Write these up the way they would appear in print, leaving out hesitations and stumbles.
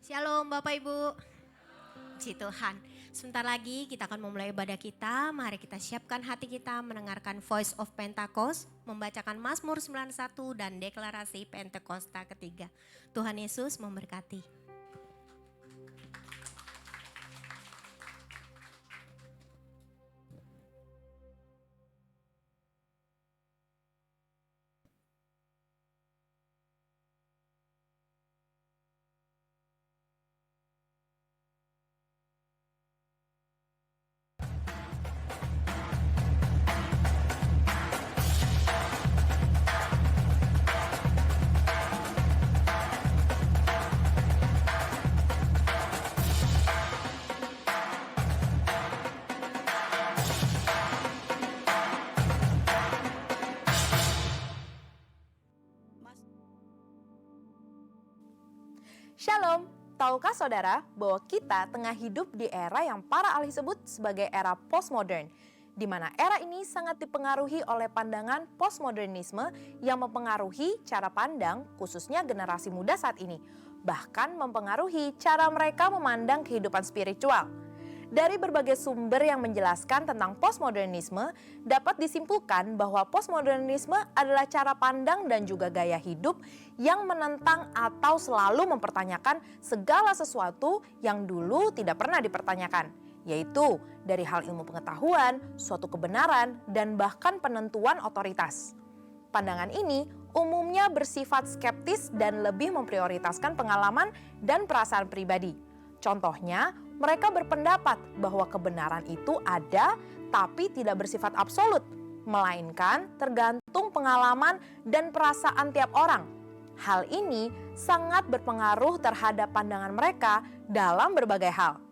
Shalom Bapak Ibu. Puji Tuhan. Sebentar lagi kita akan memulai ibadah kita. Mari kita siapkan hati kita mendengarkan Voice of Pentecost, membacakan Mazmur 91 dan deklarasi Pentakosta ketiga. Tuhan Yesus memberkati. Shalom, tahukah saudara bahwa kita tengah hidup di era yang para ahli sebut sebagai era postmodern, di mana era ini sangat dipengaruhi oleh pandangan postmodernisme yang mempengaruhi cara pandang khususnya generasi muda saat ini, bahkan mempengaruhi cara mereka memandang kehidupan spiritual. Dari berbagai sumber yang menjelaskan tentang postmodernisme, dapat disimpulkan bahwa postmodernisme adalah cara pandang dan juga gaya hidup yang menentang atau selalu mempertanyakan segala sesuatu yang dulu tidak pernah dipertanyakan, yaitu dari hal ilmu pengetahuan, suatu kebenaran, dan bahkan penentuan otoritas. Pandangan ini umumnya bersifat skeptis dan lebih memprioritaskan pengalaman dan perasaan pribadi. Contohnya, mereka berpendapat bahwa kebenaran itu ada tapi tidak bersifat absolut, melainkan tergantung pengalaman dan perasaan tiap orang. Hal ini sangat berpengaruh terhadap pandangan mereka dalam berbagai hal.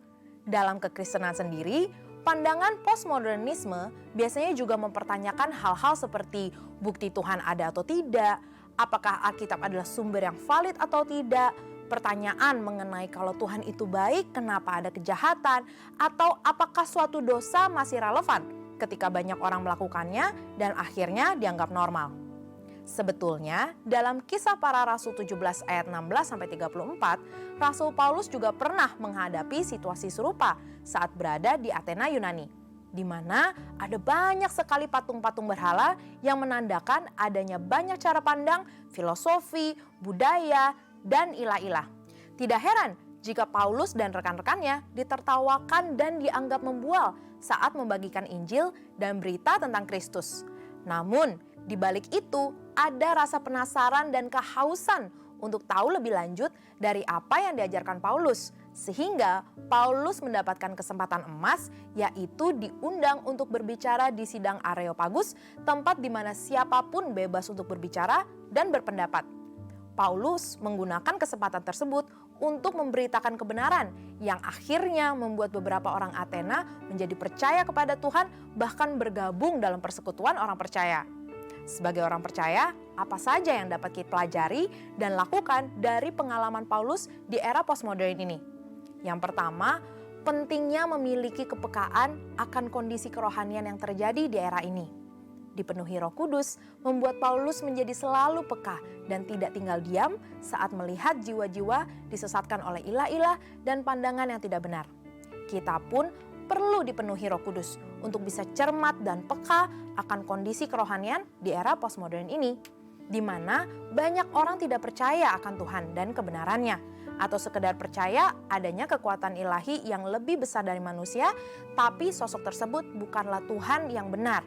Dalam kekristenan sendiri, pandangan postmodernisme biasanya juga mempertanyakan hal-hal seperti bukti Tuhan ada atau tidak, apakah Alkitab adalah sumber yang valid atau tidak, pertanyaan mengenai kalau Tuhan itu baik, kenapa ada kejahatan, atau apakah suatu dosa masih relevan ketika banyak orang melakukannya dan akhirnya dianggap normal. Sebetulnya, dalam Kisah Para Rasul 17 ayat 16-34, Rasul Paulus juga pernah menghadapi situasi serupa saat berada di Athena, Yunani, di mana ada banyak sekali patung-patung berhala yang menandakan adanya banyak cara pandang, filosofi, budaya, dan ilah-ilah. Tidak heran jika Paulus dan rekan-rekannya ditertawakan dan dianggap membual saat membagikan Injil dan berita tentang Kristus. Namun, di balik itu ada rasa penasaran dan kehausan untuk tahu lebih lanjut dari apa yang diajarkan Paulus, sehingga Paulus mendapatkan kesempatan emas, yaitu diundang untuk berbicara di sidang Areopagus, tempat di mana siapapun bebas untuk berbicara dan berpendapat. Paulus menggunakan kesempatan tersebut untuk memberitakan kebenaran yang akhirnya membuat beberapa orang Athena menjadi percaya kepada Tuhan, bahkan bergabung dalam persekutuan orang percaya. Sebagai orang percaya, apa saja yang dapat kita pelajari dan lakukan dari pengalaman Paulus di era postmodern ini? Yang pertama, pentingnya memiliki kepekaan akan kondisi kerohanian yang terjadi di era ini. Dipenuhi Roh Kudus membuat Paulus menjadi selalu peka dan tidak tinggal diam saat melihat jiwa-jiwa disesatkan oleh ilah-ilah dan pandangan yang tidak benar. Kita pun perlu dipenuhi Roh Kudus untuk bisa cermat dan peka akan kondisi kerohanian di era postmodern ini, di mana banyak orang tidak percaya akan Tuhan dan kebenarannya, atau sekedar percaya adanya kekuatan ilahi yang lebih besar dari manusia, tapi sosok tersebut bukanlah Tuhan yang benar.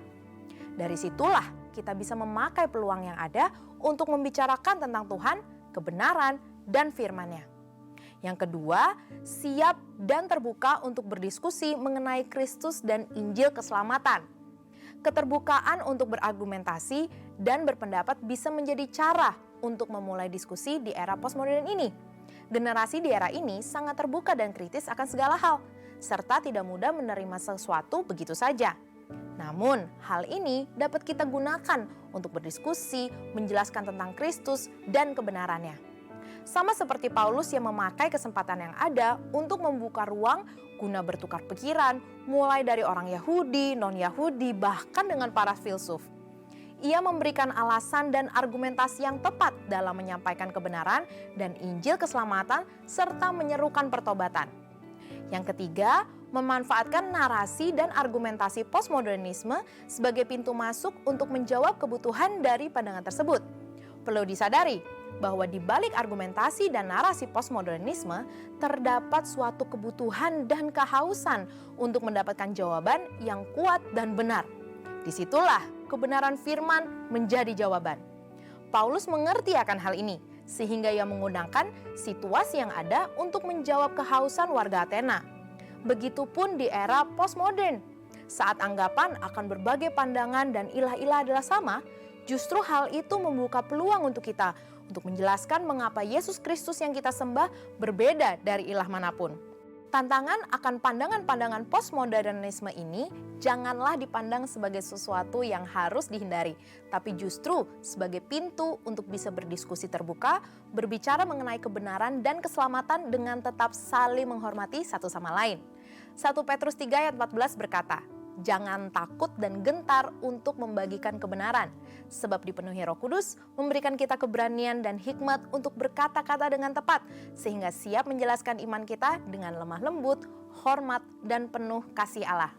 Dari situlah kita bisa memakai peluang yang ada untuk membicarakan tentang Tuhan, kebenaran, dan firman-Nya. Yang kedua, siap dan terbuka untuk berdiskusi mengenai Kristus dan Injil keselamatan. Keterbukaan untuk berargumentasi dan berpendapat bisa menjadi cara untuk memulai diskusi di era postmodern ini. Generasi di era ini sangat terbuka dan kritis akan segala hal, serta tidak mudah menerima sesuatu begitu saja. Namun, hal ini dapat kita gunakan untuk berdiskusi, menjelaskan tentang Kristus dan kebenarannya. Sama seperti Paulus yang memakai kesempatan yang ada untuk membuka ruang guna bertukar pikiran, mulai dari orang Yahudi, non-Yahudi, bahkan dengan para filsuf. Ia memberikan alasan dan argumentasi yang tepat dalam menyampaikan kebenaran dan Injil keselamatan serta menyerukan pertobatan. Yang ketiga, memanfaatkan narasi dan argumentasi postmodernisme sebagai pintu masuk untuk menjawab kebutuhan dari pandangan tersebut. Perlu disadari bahwa di balik argumentasi dan narasi postmodernisme terdapat suatu kebutuhan dan kehausan untuk mendapatkan jawaban yang kuat dan benar. Disitulah kebenaran firman menjadi jawaban. Paulus mengerti akan hal ini, sehingga ia menggunakan situasi yang ada untuk menjawab kehausan warga Athena. Begitupun di era postmodern, saat anggapan akan berbagai pandangan dan ilah-ilah adalah sama, justru hal itu membuka peluang untuk kita untuk menjelaskan mengapa Yesus Kristus yang kita sembah berbeda dari ilah manapun. Tantangan akan pandangan-pandangan postmodernisme ini janganlah dipandang sebagai sesuatu yang harus dihindari, tapi justru sebagai pintu untuk bisa berdiskusi terbuka, berbicara mengenai kebenaran dan keselamatan dengan tetap saling menghormati satu sama lain. 1 Petrus 3 ayat 14 berkata, "Jangan takut dan gentar untuk membagikan kebenaran, sebab dipenuhi Roh Kudus memberikan kita keberanian dan hikmat untuk berkata-kata dengan tepat, sehingga siap menjelaskan iman kita dengan lemah lembut, hormat, dan penuh kasih Allah."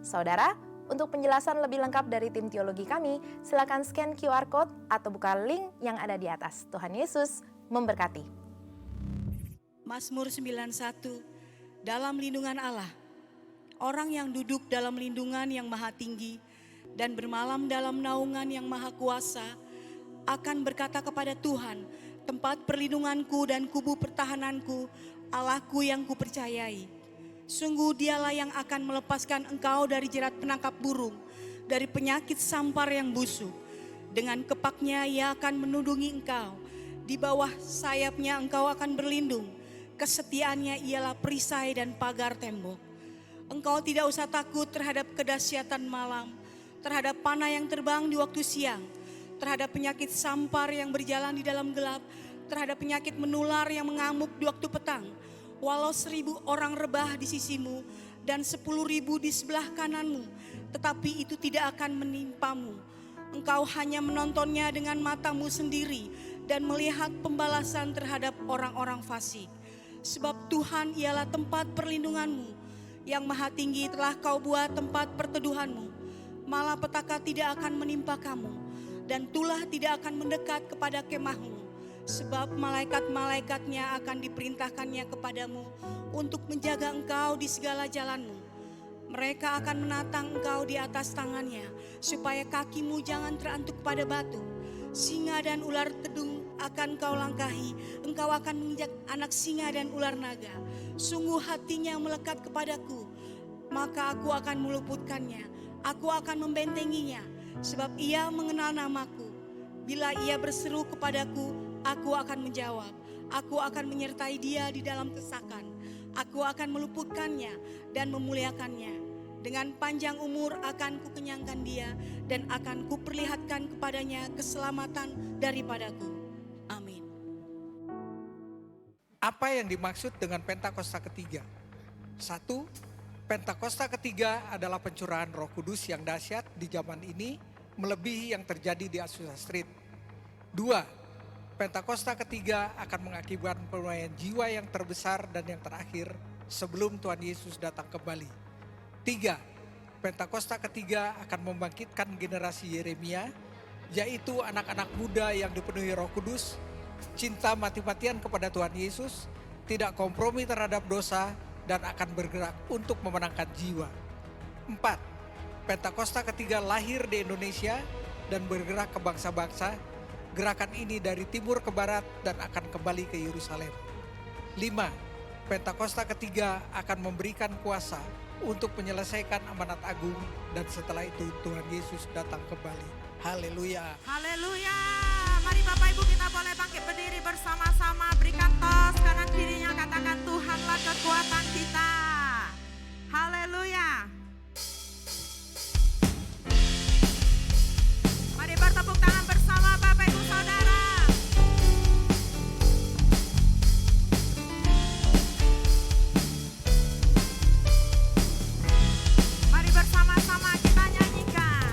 Saudara, untuk penjelasan lebih lengkap dari tim teologi kami, silakan scan QR Code atau buka link yang ada di atas. Tuhan Yesus memberkati. Mazmur 91, dalam lindungan Allah. Orang yang duduk dalam lindungan yang maha tinggi dan bermalam dalam naungan yang maha kuasa akan berkata kepada Tuhan, tempat perlindunganku dan kubu pertahananku, Allahku yang kupercayai. Sungguh dialah yang akan melepaskan engkau dari jerat penangkap burung, dari penyakit sampar yang busuk. Dengan kepaknya ia akan menundungi engkau, di bawah sayapnya engkau akan berlindung. Kesetiaannya ialah perisai dan pagar tembok. Engkau tidak usah takut terhadap kedahsyatan malam, terhadap panah yang terbang di waktu siang, terhadap penyakit sampar yang berjalan di dalam gelap, terhadap penyakit menular yang mengamuk di waktu petang. Walau 1000 orang rebah di sisimu dan 10.000 di sebelah kananmu, tetapi itu tidak akan menimpamu. Engkau hanya menontonnya dengan matamu sendiri dan melihat pembalasan terhadap orang-orang fasik. Sebab Tuhan ialah tempat perlindunganmu. Yang maha tinggi telah kau buat tempat perteduhanmu. Malapetaka tidak akan menimpa kamu, dan tulah tidak akan mendekat kepada kemahmu. Sebab malaikat-malaikatnya akan diperintahkannya kepadamu untuk menjaga engkau di segala jalanmu. Mereka akan menatang engkau di atas tangannya, supaya kakimu jangan terantuk pada batu. Singa dan ular tedung akan kau langkahi, engkau akan menginjak anak singa dan ular naga. Sungguh hatinya melekat kepadaku, maka aku akan meluputkannya, aku akan membentenginya, sebab ia mengenal namaku. Bila ia berseru kepadaku, aku akan menjawab, aku akan menyertai dia di dalam kesakan, aku akan meluputkannya dan memuliakannya. Dengan panjang umur akan kukenyangkan dia dan akan kuperlihatkan kepadanya keselamatan daripadaku. Amin. Apa yang dimaksud dengan Pentakosta ketiga? 1. Pentakosta ketiga adalah pencurahan Roh Kudus yang dahsyat di zaman ini melebihi yang terjadi di Azusa Street. 2. Pentakosta ketiga akan mengakibatkan penuaian jiwa yang terbesar dan yang terakhir sebelum Tuhan Yesus datang kembali. 3. Pentakosta ketiga akan membangkitkan generasi Yeremia, yaitu anak-anak muda yang dipenuhi Roh Kudus, cinta mati-matian kepada Tuhan Yesus, tidak kompromi terhadap dosa, dan akan bergerak untuk memenangkan jiwa. 4. Pentakosta ketiga lahir di Indonesia dan bergerak ke bangsa-bangsa. Gerakan ini dari timur ke barat dan akan kembali ke Yerusalem. 5. Pentakosta ketiga akan memberikan kuasa untuk menyelesaikan amanat agung, dan setelah itu Tuhan Yesus datang kembali. Haleluya. Haleluya. Mari Bapak Ibu kita boleh bangkit berdiri bersama-sama. Berikan tos kanan kirinya, katakan Tuhanlah kekuatan kita. Haleluya. Mari bertepuk tangan bersama Bapak Ibu Saudara. Mari bersama-sama kita nyanyikan.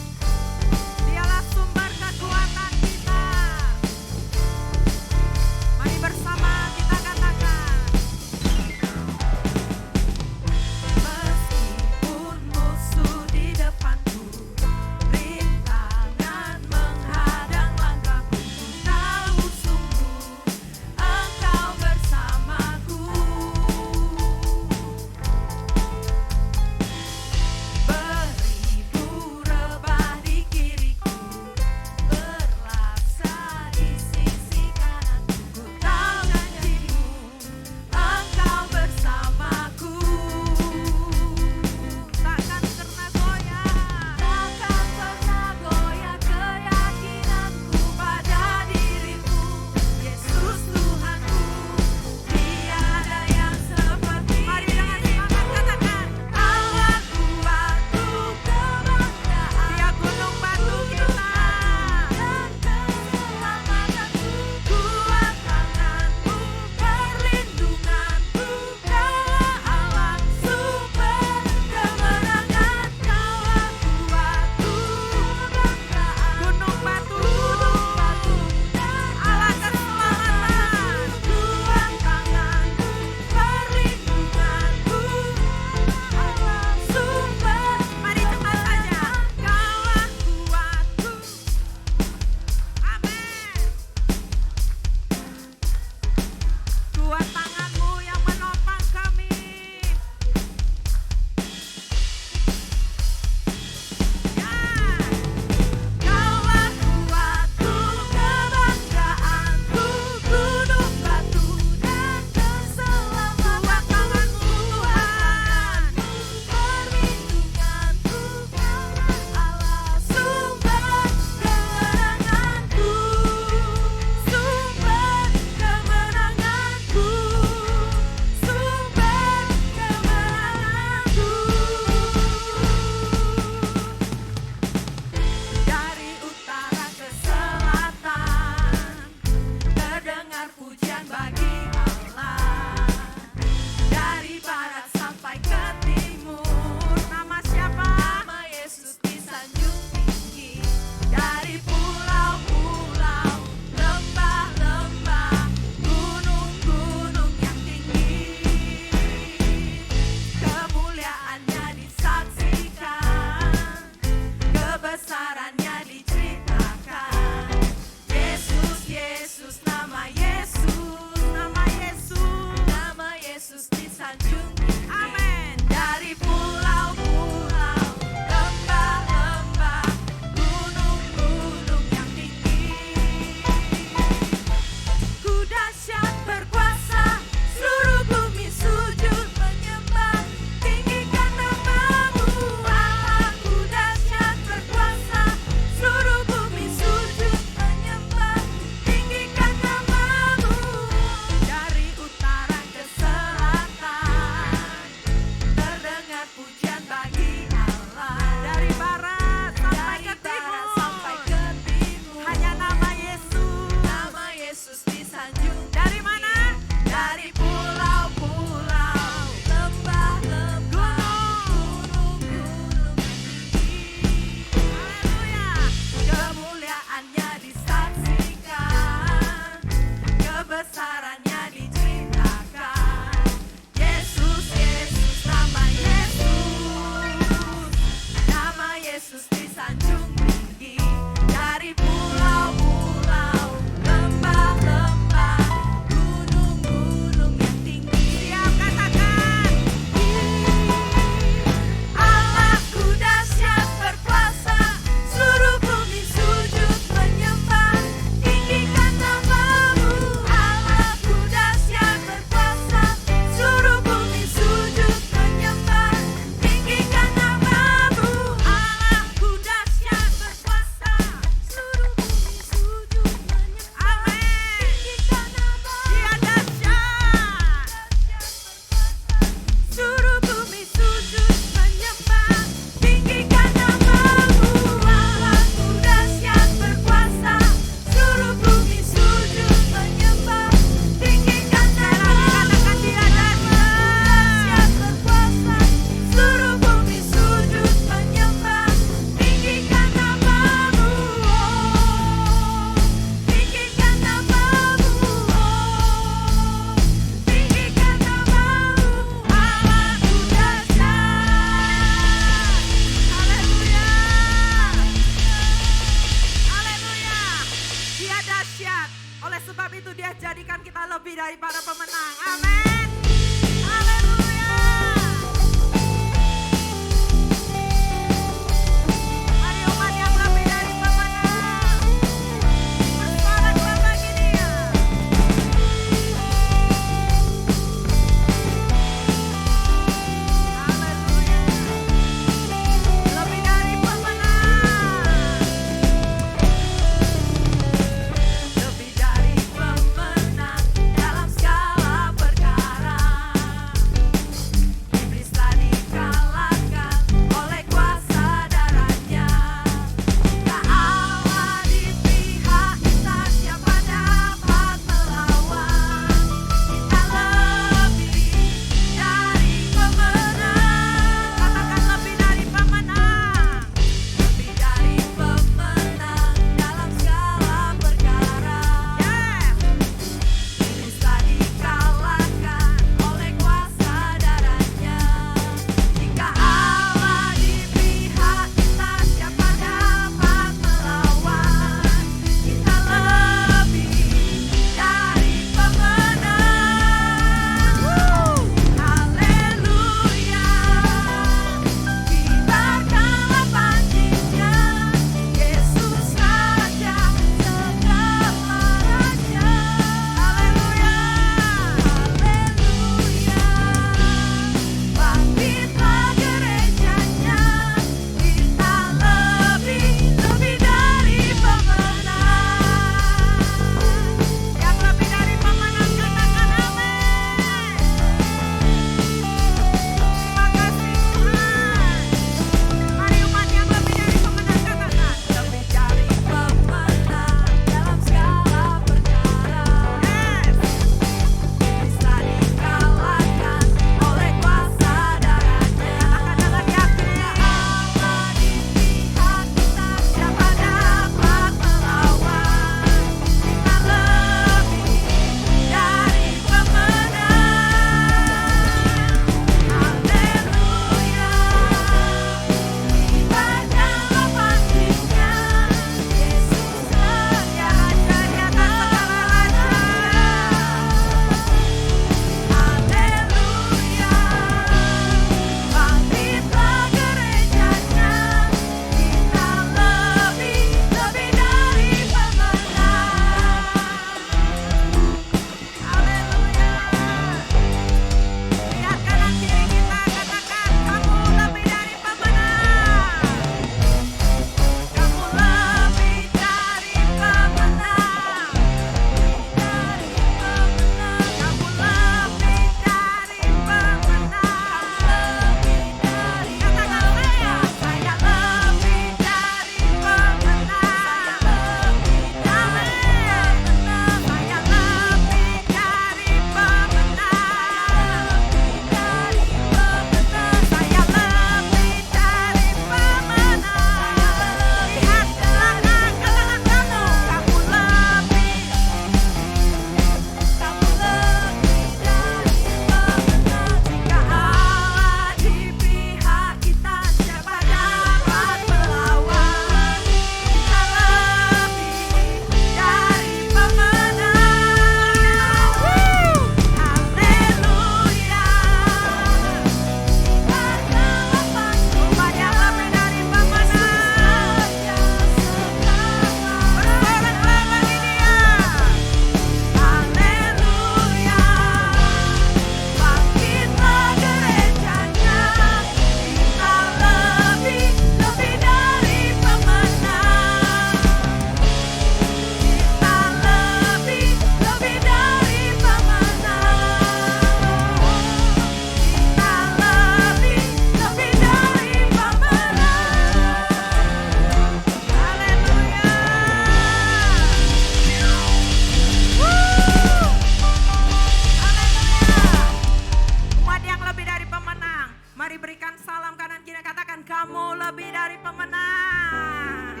berikan salam kanan kiri, katakan kamu lebih dari pemenang.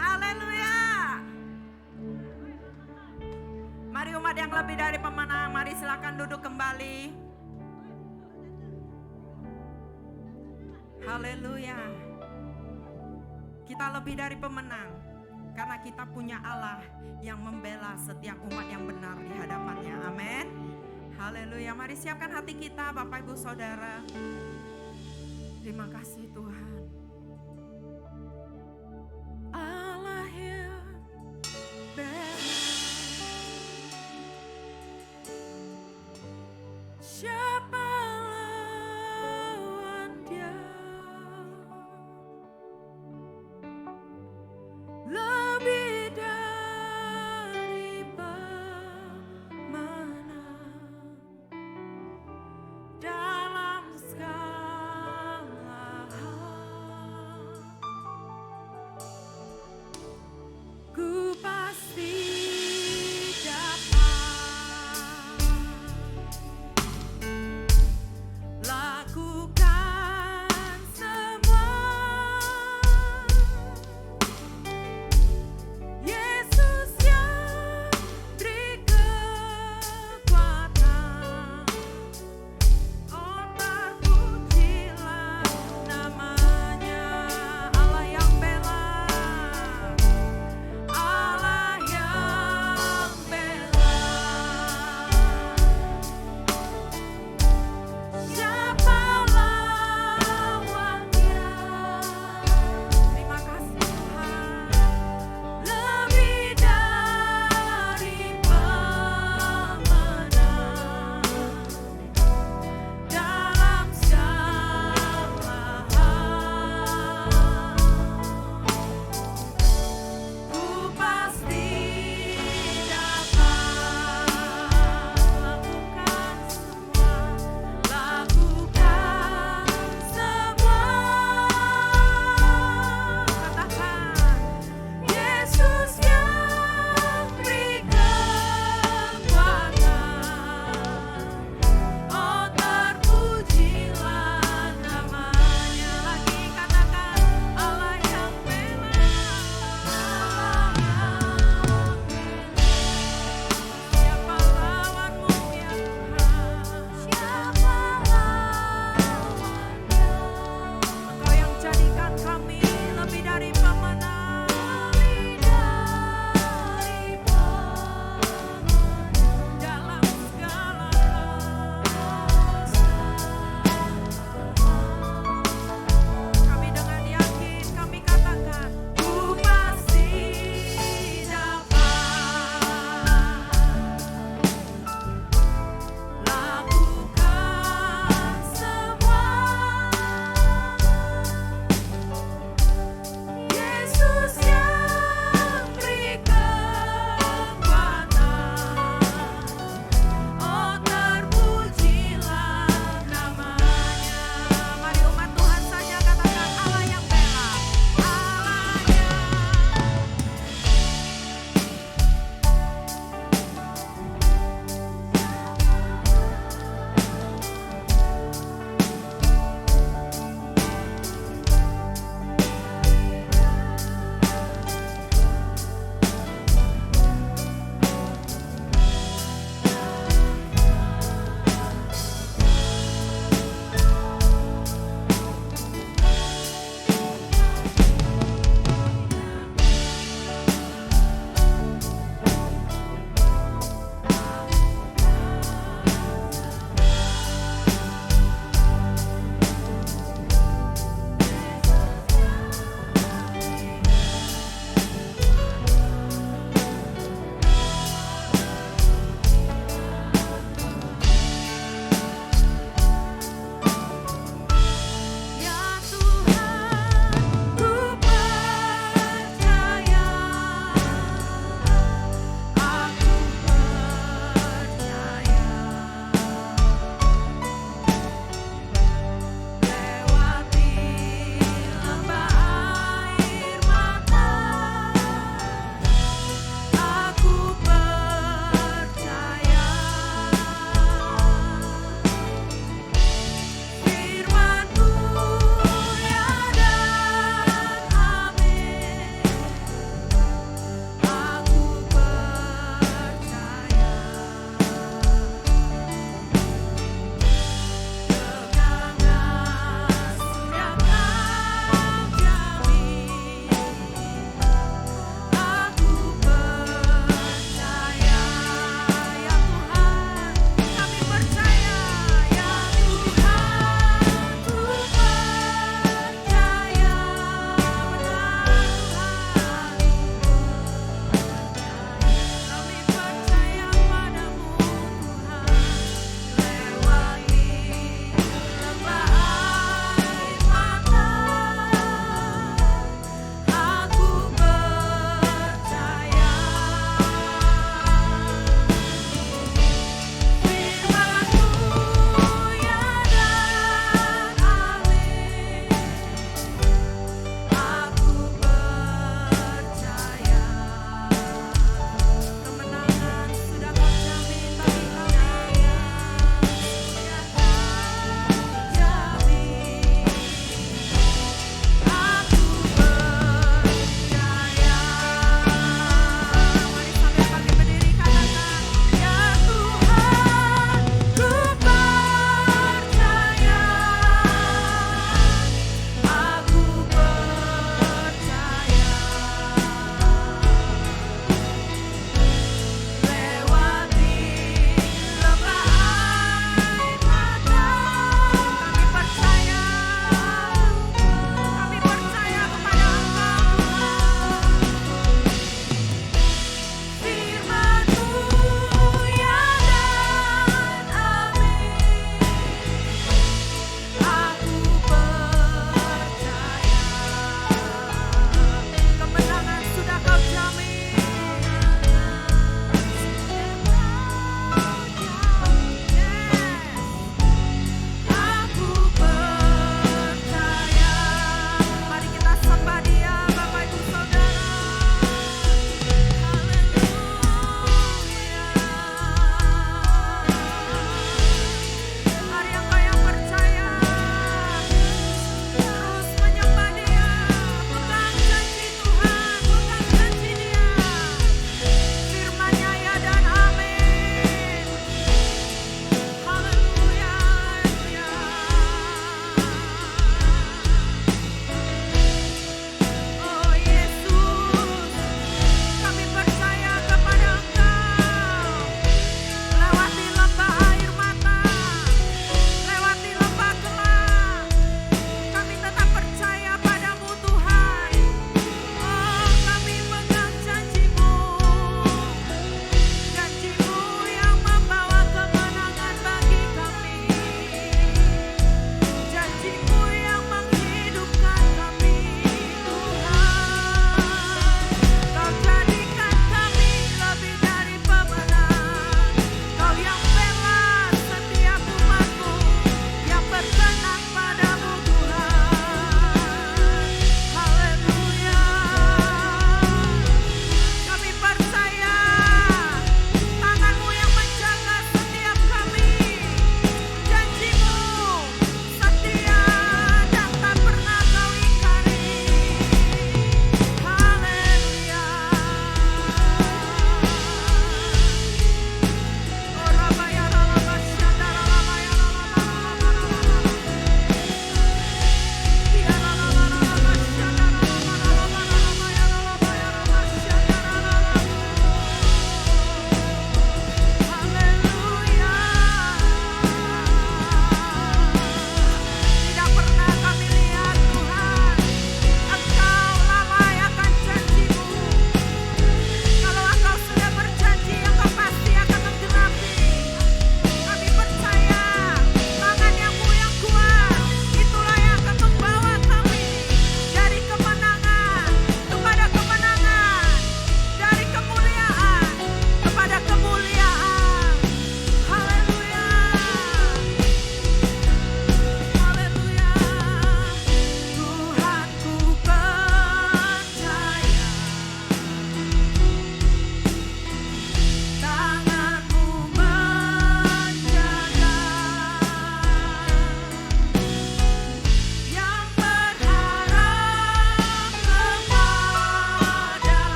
Haleluya. Mari umat yang lebih dari pemenang, mari silakan duduk kembali. Haleluya. Kita lebih dari pemenang karena kita punya Allah yang membela setiap umat yang benar di hadapannya. Amin. Haleluya. Mari siapkan hati kita Bapak Ibu Saudara. Terima kasih Tuhan. Allah yang bela. Siapa lawan Dia? Lebih dari pemenang dalam segala hal.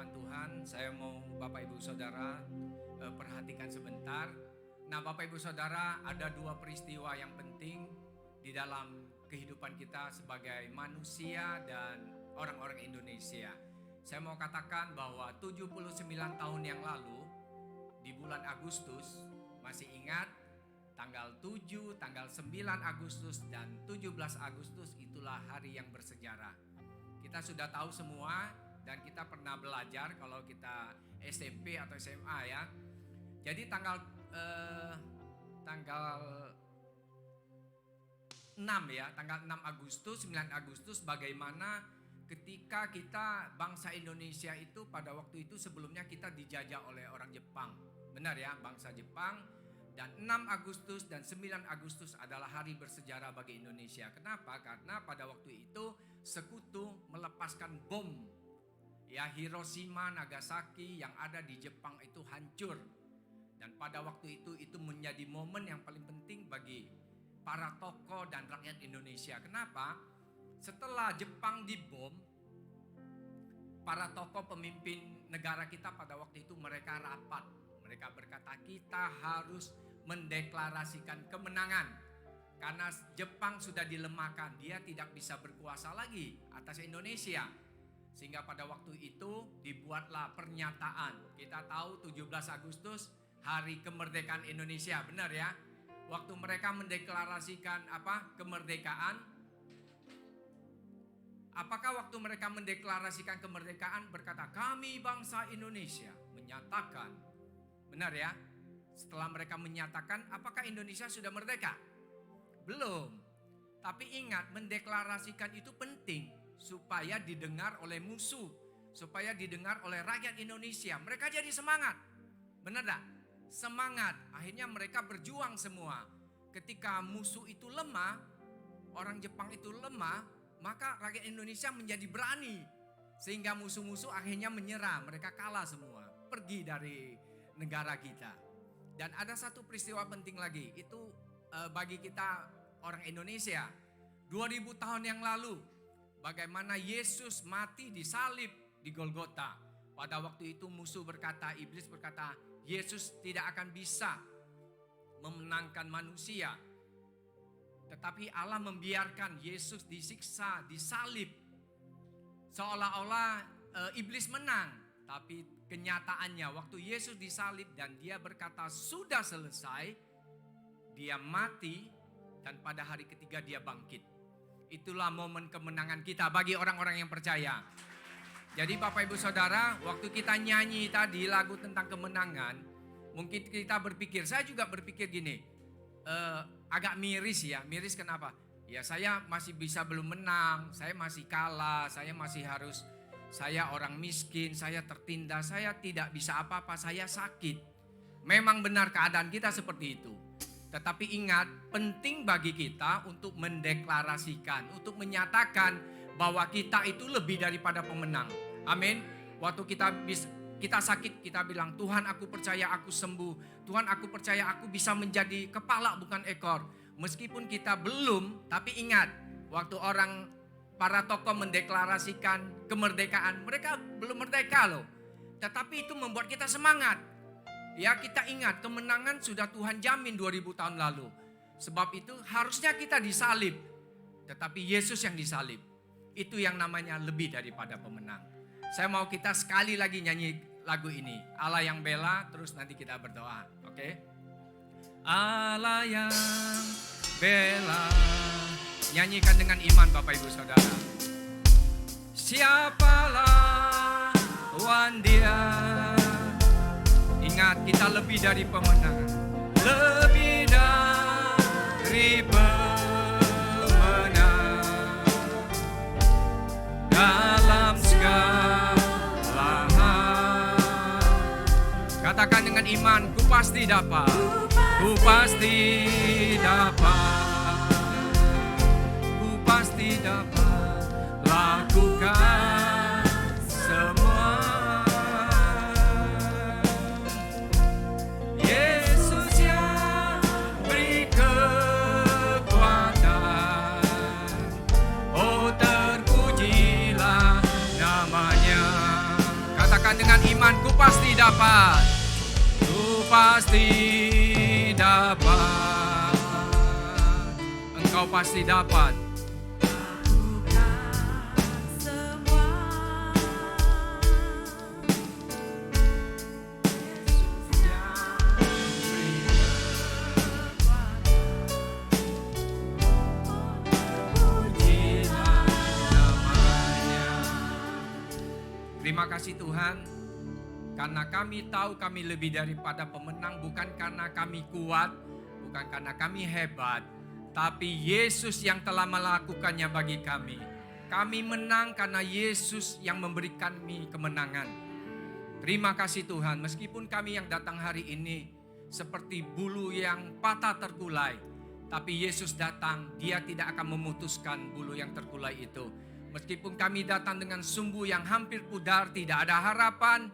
firman Tuhan, saya mau Bapak Ibu Saudara perhatikan sebentar. Nah, Bapak Ibu Saudara, ada dua peristiwa yang penting di dalam kehidupan kita sebagai manusia dan orang-orang Indonesia. Saya mau katakan bahwa 79 tahun yang lalu di bulan Agustus, masih ingat tanggal 7, tanggal 9 Agustus dan 17 Agustus itulah hari yang bersejarah. Kita sudah tahu semua dan kita pernah belajar kalau kita SMP atau SMA ya. Jadi tanggal 6 ya, tanggal 6 Agustus, 9 Agustus bagaimana ketika kita bangsa Indonesia itu pada waktu itu sebelumnya kita dijajah oleh orang Jepang. Benar ya, bangsa Jepang. Dan 6 Agustus dan 9 Agustus adalah hari bersejarah bagi Indonesia. Kenapa? Karena pada waktu itu sekutu melepaskan bom. Ya, Hiroshima, Nagasaki yang ada di Jepang itu hancur. Dan pada waktu itu menjadi momen yang paling penting bagi para tokoh dan rakyat Indonesia. Kenapa? Setelah Jepang dibom, para tokoh pemimpin negara kita pada waktu itu mereka rapat. Mereka berkata kita harus mendeklarasikan kemenangan. Karena Jepang sudah dilemahkan, dia tidak bisa berkuasa lagi atas Indonesia. Sehingga pada waktu itu dibuatlah pernyataan. Kita tahu 17 Agustus hari kemerdekaan Indonesia, benar ya? Waktu mereka mendeklarasikan kemerdekaan. Apakah waktu mereka mendeklarasikan kemerdekaan berkata kami bangsa Indonesia menyatakan, benar ya? Setelah mereka menyatakan, apakah Indonesia sudah merdeka? Belum. Tapi ingat, mendeklarasikan itu penting supaya didengar oleh musuh, supaya didengar oleh rakyat Indonesia. Mereka jadi semangat. Benar tak? Semangat. Akhirnya mereka berjuang semua. Ketika musuh itu lemah, orang Jepang itu lemah, maka rakyat Indonesia menjadi berani. Sehingga musuh-musuh akhirnya menyerah. Mereka kalah semua. Pergi dari negara kita. Dan ada satu peristiwa penting lagi. Itu bagi kita orang Indonesia. 2000 tahun yang lalu. Bagaimana Yesus mati disalib di Golgota. Pada waktu itu musuh berkata, iblis berkata, Yesus tidak akan bisa memenangkan manusia. Tetapi Allah membiarkan Yesus disiksa, disalib. Seolah-olah iblis menang. Tapi kenyataannya waktu Yesus disalib dan dia berkata sudah selesai. Dia mati dan pada hari ketiga dia bangkit. Itulah momen kemenangan kita bagi orang-orang yang percaya. Jadi Bapak Ibu Saudara, waktu kita nyanyi tadi lagu tentang kemenangan, mungkin kita berpikir, saya juga berpikir gini, agak miris ya. Miris kenapa? Ya saya masih bisa belum menang, saya masih kalah, saya masih harus, saya orang miskin, saya tertindas, saya tidak bisa apa-apa, saya sakit. Memang benar keadaan kita seperti itu. Tetapi ingat, penting bagi kita untuk mendeklarasikan, untuk menyatakan bahwa kita itu lebih daripada pemenang. Amin. Waktu kita sakit, kita bilang, Tuhan aku percaya aku sembuh. Tuhan aku percaya aku bisa menjadi kepala bukan ekor. Meskipun kita belum, tapi ingat, waktu para tokoh mendeklarasikan kemerdekaan, mereka belum merdeka loh. Tetapi itu membuat kita semangat. Ya kita ingat kemenangan sudah Tuhan jamin 2000 tahun lalu. Sebab itu harusnya kita disalib. Tetapi Yesus yang disalib. Itu yang namanya lebih daripada pemenang. Saya mau kita sekali lagi nyanyi lagu ini. Allah yang bela, terus nanti kita berdoa. Oke? Allah yang bela. Nyanyikan dengan iman Bapak Ibu Saudara. Siapalah lawan dia. Ingat kita lebih dari pemenang. Lebih dari pemenang. Dalam segala hal. Katakan dengan iman, ku pasti dapat. Ku pasti dapat. Ku pasti dapat lakukan semua. Yesus yang beri kekuatan. Oh terpujilah namanya. Katakan dengan dapat. Ku pasti dapat. Engkau pasti dapat. Terima kasih Tuhan, karena kami tahu kami lebih daripada pemenang, bukan karena kami kuat, bukan karena kami hebat, tapi Yesus yang telah melakukannya bagi kami. Kami menang karena Yesus yang memberikan kami kemenangan. Terima kasih Tuhan, meskipun kami yang datang hari ini seperti bulu yang patah terkulai, tapi Yesus datang, Dia tidak akan memutuskan bulu yang terkulai itu. Meskipun kami datang dengan sumbu yang hampir pudar, tidak ada harapan,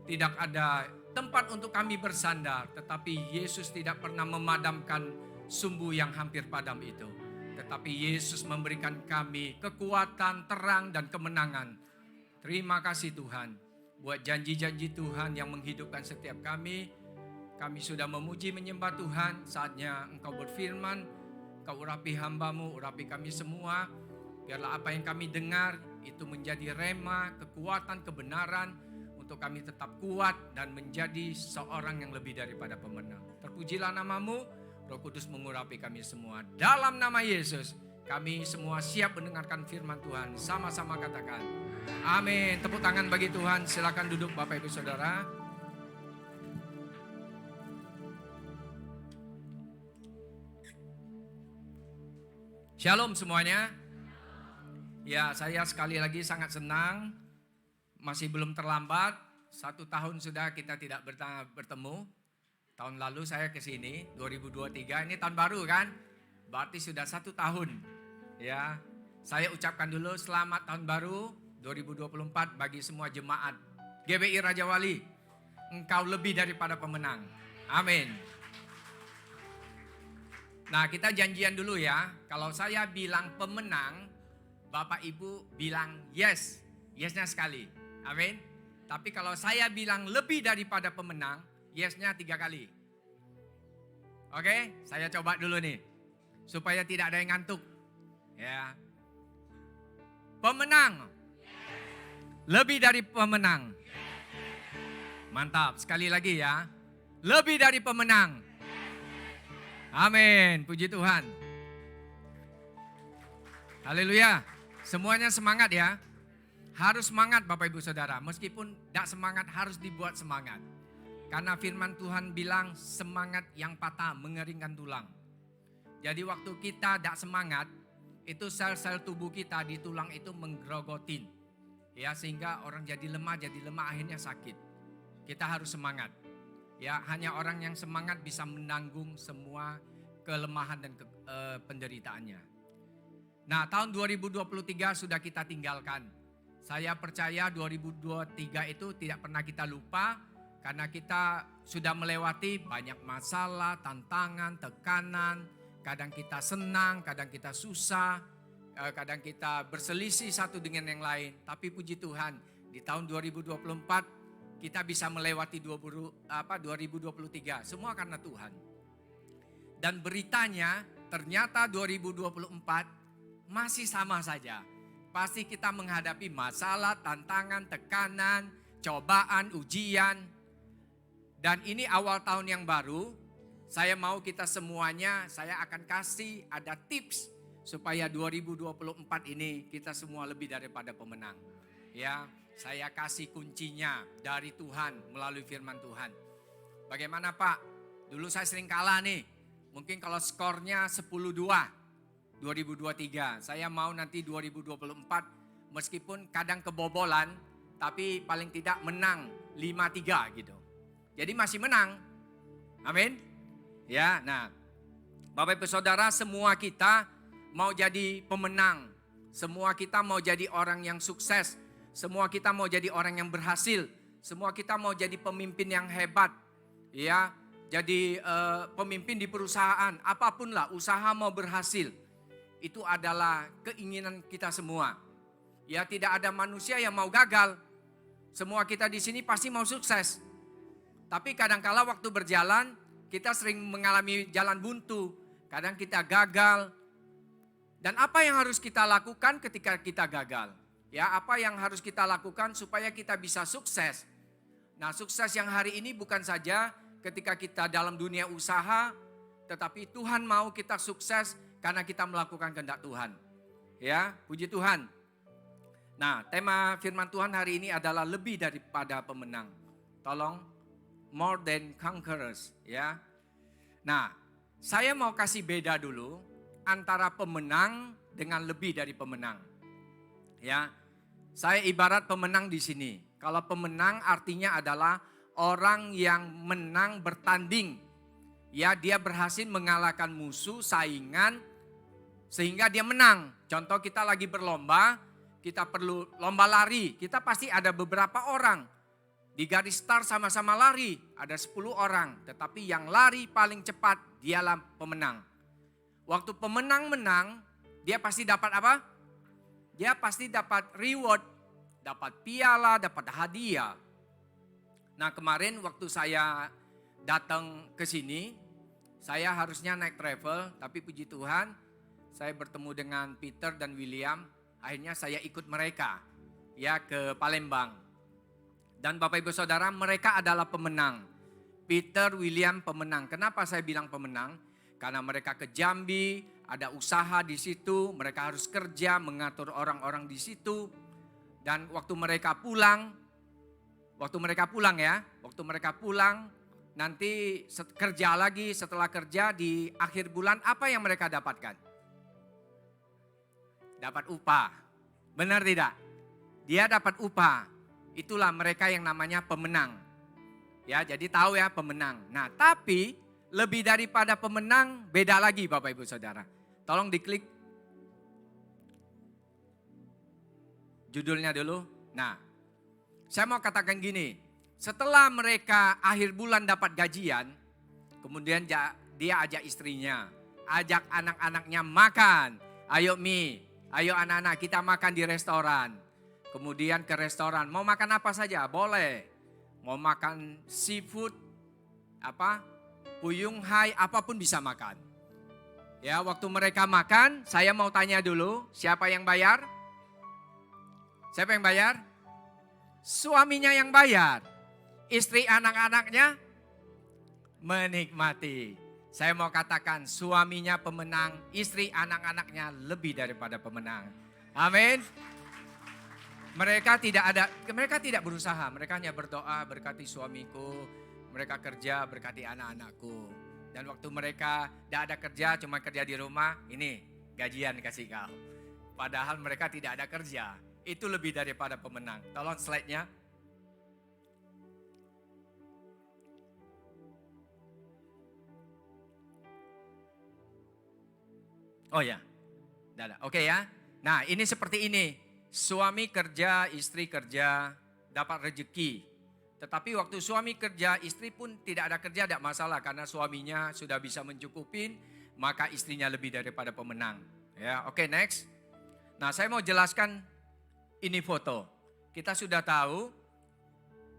tidak ada tempat untuk kami bersandar. Tetapi Yesus tidak pernah memadamkan sumbu yang hampir padam itu. Tetapi Yesus memberikan kami kekuatan, terang, dan kemenangan. Terima kasih Tuhan. Buat janji-janji Tuhan yang menghidupkan setiap kami. Kami sudah memuji menyembah Tuhan. Saatnya Engkau berfirman. Engkau urapi hamba-Mu, urapi kami semua. Biarlah apa yang kami dengar itu menjadi rema, kekuatan, kebenaran untuk kami tetap kuat dan menjadi seorang yang lebih daripada pemenang. Terpujilah nama-Mu, Roh Kudus mengurapi kami semua. Dalam nama Yesus, kami semua siap mendengarkan firman Tuhan. Sama-sama katakan, amin. Tepuk tangan bagi Tuhan. Silakan duduk Bapak Ibu Saudara. Shalom semuanya. Ya, saya sekali lagi sangat senang, masih belum terlambat, 1 tahun sudah kita tidak bertemu. Tahun lalu saya ke sini, 2023, ini tahun baru kan? Berarti sudah 1 tahun. Ya, saya ucapkan dulu selamat tahun baru 2024 bagi semua jemaat GBI Raja Wali. Engkau lebih daripada pemenang. Amin. Nah, kita janjian dulu ya, kalau saya bilang pemenang, Bapak Ibu bilang yes, yesnya sekali, amin. Tapi kalau saya bilang lebih daripada pemenang, yesnya 3 kali. Oke, saya coba dulu nih, supaya tidak ada yang ngantuk. Ya, pemenang, lebih dari pemenang. Mantap, sekali lagi ya, lebih dari pemenang. Amin, puji Tuhan. Haleluya. Semuanya semangat ya. Harus semangat Bapak Ibu Saudara. Meskipun tidak semangat harus dibuat semangat. Karena firman Tuhan bilang semangat yang patah mengeringkan tulang. Jadi waktu kita tidak semangat, itu sel-sel tubuh kita di tulang itu menggerogotin. Ya, sehingga orang jadi lemah akhirnya sakit. Kita harus semangat. Ya, hanya orang yang semangat bisa menanggung semua kelemahan dan penderitaannya. Nah, tahun 2023 sudah kita tinggalkan. Saya percaya 2023 itu tidak pernah kita lupa karena kita sudah melewati banyak masalah, tantangan, tekanan. Kadang kita senang, kadang kita susah, kadang kita berselisih satu dengan yang lain. Tapi puji Tuhan, di tahun 2024 kita bisa melewati 2023. Semua karena Tuhan. Dan beritanya ternyata 2024 masih sama saja. Pasti kita menghadapi masalah, tantangan, tekanan, cobaan, ujian. Dan ini awal tahun yang baru. Saya mau kita semuanya, saya akan kasih ada tips supaya 2024 ini kita semua lebih daripada pemenang. Ya, saya kasih kuncinya dari Tuhan melalui firman Tuhan. Bagaimana Pak? Dulu saya sering kalah nih. Mungkin kalau skornya 10-2. 2023, saya mau nanti 2024 meskipun kadang kebobolan tapi paling tidak menang 5-3 gitu. Jadi masih menang. Amin. Ya, nah Bapak Ibu Saudara, semua kita mau jadi pemenang. Semua kita mau jadi orang yang sukses. Semua kita mau jadi orang yang berhasil. Semua kita mau jadi pemimpin yang hebat. Ya, jadi pemimpin di perusahaan, apapun lah, usaha mau berhasil. Itu adalah keinginan kita semua. Ya, tidak ada manusia yang mau gagal. Semua kita di sini pasti mau sukses. Tapi kadangkala waktu berjalan, kita sering mengalami jalan buntu. Kadang kita gagal. Dan apa yang harus kita lakukan ketika kita gagal? Ya, apa yang harus kita lakukan supaya kita bisa sukses? Nah, sukses yang hari ini bukan saja ketika kita dalam dunia usaha, tetapi Tuhan mau kita sukses karena kita melakukan kehendak Tuhan. Ya, puji Tuhan. Nah, tema firman Tuhan hari ini adalah lebih daripada pemenang. Tolong, more than conquerors, ya. Nah, saya mau kasih beda dulu antara pemenang dengan lebih dari pemenang. Ya, saya ibarat pemenang di sini. Kalau pemenang artinya adalah orang yang menang bertanding. Ya, dia berhasil mengalahkan musuh, saingan, sehingga dia menang. Contoh kita lagi berlomba, kita perlu lomba lari. Kita pasti ada beberapa orang. Di garis start sama-sama lari, ada 10 orang. Tetapi yang lari paling cepat, dialah pemenang. Waktu pemenang menang, dia pasti dapat apa? Dia pasti dapat reward, dapat piala, dapat hadiah. Nah, kemarin waktu saya datang ke sini, saya harusnya naik travel, tapi puji Tuhan, saya bertemu dengan Peter dan William, akhirnya saya ikut mereka ya ke Palembang. Dan Bapak Ibu Saudara, mereka adalah pemenang. Peter, William pemenang. Kenapa saya bilang pemenang? Karena mereka ke Jambi, ada usaha di situ, mereka harus kerja, mengatur orang-orang di situ. Dan waktu mereka pulang nanti kerja lagi, setelah kerja di akhir bulan apa yang mereka dapatkan? Dapat upah. Benar tidak? Dia dapat upah. Itulah mereka yang namanya pemenang. Ya, jadi tahu ya pemenang. Nah, tapi lebih daripada pemenang beda lagi Bapak Ibu Saudara. Tolong diklik judulnya dulu. Nah, saya mau katakan gini. Setelah mereka akhir bulan dapat gajian, kemudian dia ajak istrinya, ajak anak-anaknya makan. Ayo Mi, ayo anak-anak kita makan di restoran. Kemudian ke restoran, mau makan apa saja boleh. Mau makan seafood, puyung hai, apapun bisa makan. Ya, waktu mereka makan, saya mau tanya dulu, siapa yang bayar? Siapa yang bayar? Suaminya yang bayar. Istri anak-anaknya menikmati. Saya mau katakan suaminya pemenang, istri anak-anaknya lebih daripada pemenang. Amin. Mereka tidak berusaha, mereka hanya berdoa, berkati suamiku, mereka kerja, berkati anak-anakku. Dan waktu mereka tidak ada kerja, cuma kerja di rumah, ini gajian kasih kau. Padahal mereka tidak ada kerja, itu lebih daripada pemenang. Tolong slide-nya. Oh ya, oke ya. Nah, ini seperti ini. Suami kerja, istri kerja, dapat rezeki. Tetapi waktu suami kerja, istri pun tidak ada kerja, tidak masalah. Karena suaminya sudah bisa mencukupin, maka istrinya lebih daripada pemenang. Ya, oke, next. Nah, saya mau jelaskan ini foto. Kita sudah tahu,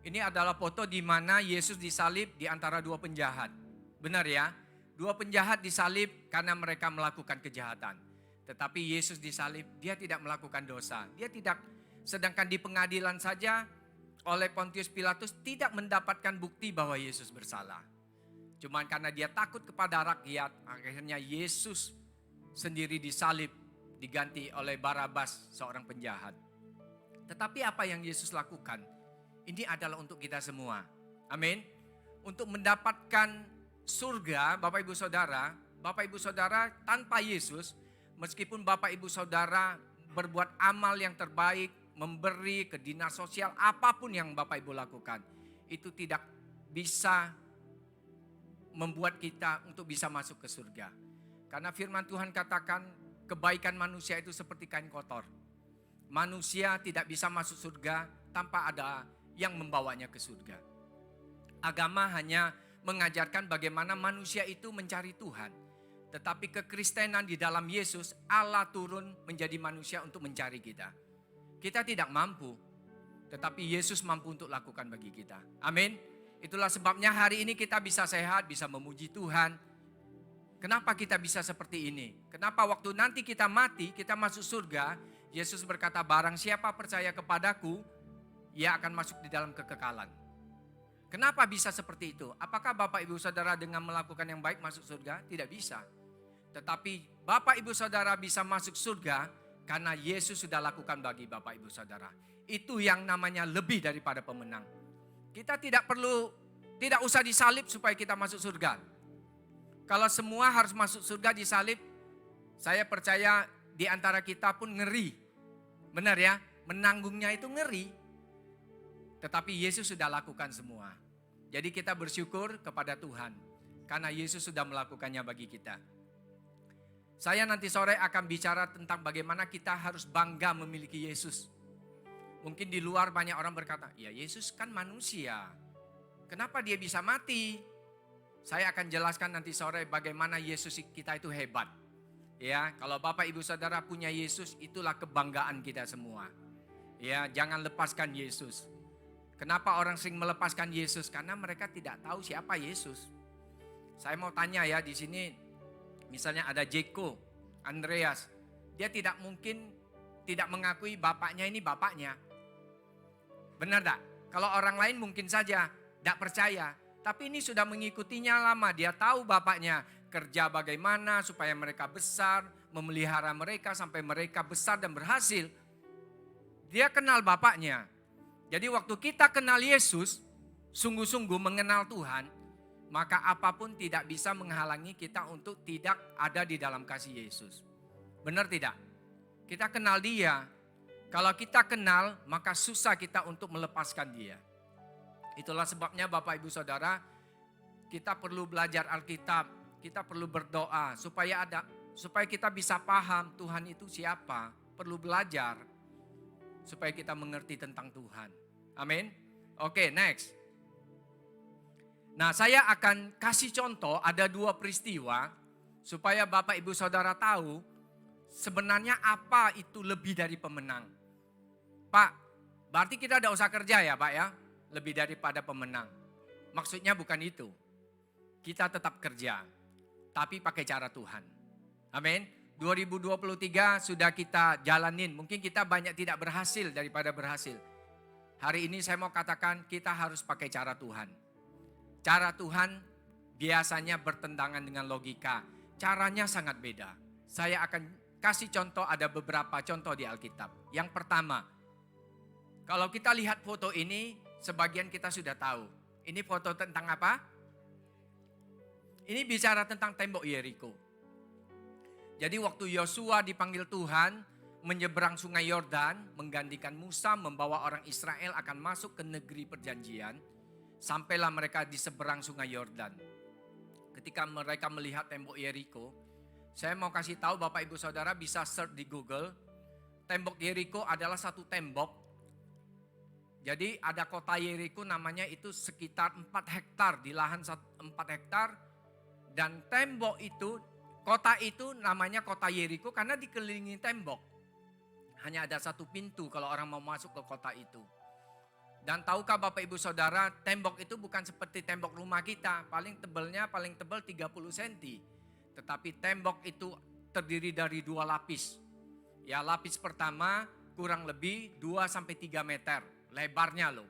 ini adalah foto di mana Yesus disalib di antara dua penjahat. Benar ya? Dua penjahat disalib karena mereka melakukan kejahatan. Tetapi Yesus disalib, dia tidak melakukan dosa. Dia tidak, sedangkan di pengadilan saja oleh Pontius Pilatus tidak mendapatkan bukti bahwa Yesus bersalah. Cuman karena dia takut kepada rakyat, akhirnya Yesus sendiri disalib, diganti oleh Barabas, seorang penjahat. Tetapi apa yang Yesus lakukan? Ini adalah untuk kita semua. Amin. Untuk mendapatkan surga, Bapak Ibu Saudara tanpa Yesus, meskipun Bapak Ibu Saudara berbuat amal yang terbaik, memberi ke dinas sosial, apapun yang Bapak Ibu lakukan, itu tidak bisa membuat kita untuk bisa masuk ke surga. Karena firman Tuhan katakan kebaikan manusia itu seperti kain kotor. Manusia tidak bisa masuk surga tanpa ada yang membawanya ke surga. Agama hanya mengajarkan bagaimana manusia itu mencari Tuhan. Tetapi kekristenan di dalam Yesus, Allah turun menjadi manusia untuk mencari kita. Kita tidak mampu, tetapi Yesus mampu untuk lakukan bagi kita. Amin. Itulah sebabnya hari ini kita bisa sehat, bisa memuji Tuhan. Kenapa kita bisa seperti ini? Kenapa waktu nanti kita mati, kita masuk surga, Yesus berkata, barang siapa percaya kepadaku, ia akan masuk di dalam kekekalan. Kenapa bisa seperti itu? Apakah Bapak Ibu Saudara dengan melakukan yang baik masuk surga? Tidak bisa. Tetapi Bapak Ibu Saudara bisa masuk surga karena Yesus sudah lakukan bagi Bapak Ibu Saudara. Itu yang namanya lebih daripada pemenang. Kita tidak usah disalib supaya kita masuk surga. Kalau semua harus masuk surga disalib, saya percaya di antara kita pun ngeri. Benar ya, menanggungnya itu ngeri. Tetapi Yesus sudah lakukan semua. Jadi kita bersyukur kepada Tuhan karena Yesus sudah melakukannya bagi kita. Saya nanti sore akan bicara tentang bagaimana kita harus bangga memiliki Yesus. Mungkin di luar banyak orang berkata, ya Yesus kan manusia. Kenapa dia bisa mati? Saya akan jelaskan nanti sore bagaimana Yesus kita itu hebat. Ya, kalau Bapak Ibu Saudara punya Yesus, itulah kebanggaan kita semua. Ya, jangan lepaskan Yesus. Kenapa orang sering melepaskan Yesus? Karena mereka tidak tahu siapa Yesus. Saya mau tanya ya di sini, misalnya ada Jeko, Andreas, dia tidak mungkin tidak mengakui bapaknya ini bapaknya. Benar tak? Kalau orang lain mungkin saja tidak percaya. Tapi ini sudah mengikutinya lama. Dia tahu bapaknya kerja bagaimana supaya mereka besar. Memelihara mereka sampai mereka besar dan berhasil. Dia kenal bapaknya. Jadi waktu kita kenal Yesus, sungguh-sungguh mengenal Tuhan. Maka apapun tidak bisa menghalangi kita untuk tidak ada di dalam kasih Yesus. Benar tidak? Kita kenal dia. Kalau kita kenal, maka susah kita untuk melepaskan dia. Itulah sebabnya Bapak Ibu Saudara, kita perlu belajar Alkitab, kita perlu berdoa supaya kita bisa paham Tuhan itu siapa. Perlu belajar supaya kita mengerti tentang Tuhan. Amin. Oke, next. Nah, saya akan kasih contoh ada 2 peristiwa supaya Bapak Ibu Saudara tahu sebenarnya apa itu lebih dari pemenang. Pak, berarti kita tidak usah kerja ya Pak ya, lebih daripada pemenang. Maksudnya bukan itu. Kita tetap kerja, tapi pakai cara Tuhan. Amin. 2023 sudah kita jalanin, mungkin kita banyak tidak berhasil daripada berhasil. Hari ini saya mau katakan kita harus pakai cara Tuhan. Cara Tuhan biasanya bertentangan dengan logika. Caranya sangat beda. Saya akan kasih contoh, ada beberapa contoh di Alkitab. Yang pertama, kalau kita lihat foto ini, sebagian kita sudah tahu. Ini foto tentang apa? Ini bicara tentang tembok Yeriko. Jadi waktu Yosua dipanggil Tuhan, menyeberang sungai Yordan, menggantikan Musa, membawa orang Israel akan masuk ke negeri perjanjian, sampailah mereka di seberang sungai Yordan. Ketika mereka melihat tembok Yeriko, saya mau kasih tahu Bapak Ibu Saudara bisa search di Google, tembok Yeriko adalah satu tembok. Jadi ada kota Yeriko namanya itu sekitar 4 hektar, di lahan 4 hektar. Dan tembok itu, kota itu namanya kota Yeriko karena dikelilingi tembok. Hanya ada satu pintu kalau orang mau masuk ke kota itu. Dan tahukah Bapak Ibu Saudara, tembok itu bukan seperti tembok rumah kita. Paling tebal 30 cm. Tetapi tembok itu terdiri dari 2 lapis. Ya, lapis pertama kurang lebih 2-3 meter. Lebarnya loh.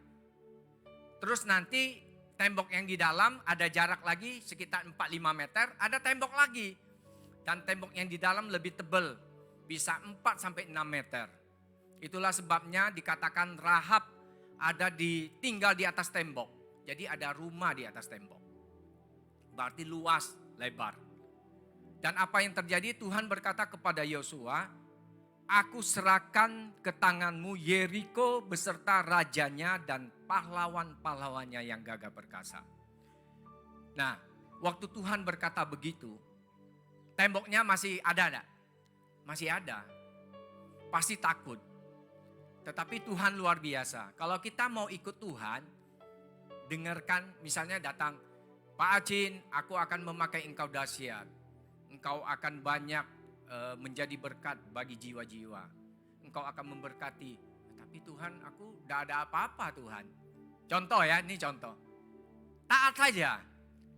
Terus nanti tembok yang di dalam ada jarak lagi sekitar 4-5 meter, ada tembok lagi. Dan tembok yang di dalam lebih tebal, bisa 4-6 meter. Itulah sebabnya dikatakan Rahab tinggal di atas tembok. Jadi ada rumah di atas tembok. Berarti luas, lebar. Dan apa yang terjadi, Tuhan berkata kepada Yosua, aku serahkan ke tanganmu Yeriko beserta rajanya dan pahlawan-pahlawannya yang gagah perkasa. Nah, waktu Tuhan berkata begitu, temboknya masih ada enggak? Masih ada. Pasti takut. Tetapi Tuhan luar biasa. Kalau kita mau ikut Tuhan, dengarkan misalnya datang, Pak Acin, aku akan memakai engkau dahsyat. Engkau akan banyak menjadi berkat bagi jiwa-jiwa. Engkau akan memberkati. Tapi Tuhan, aku tidak ada apa-apa Tuhan. Contoh ya, ini contoh. Taat saja.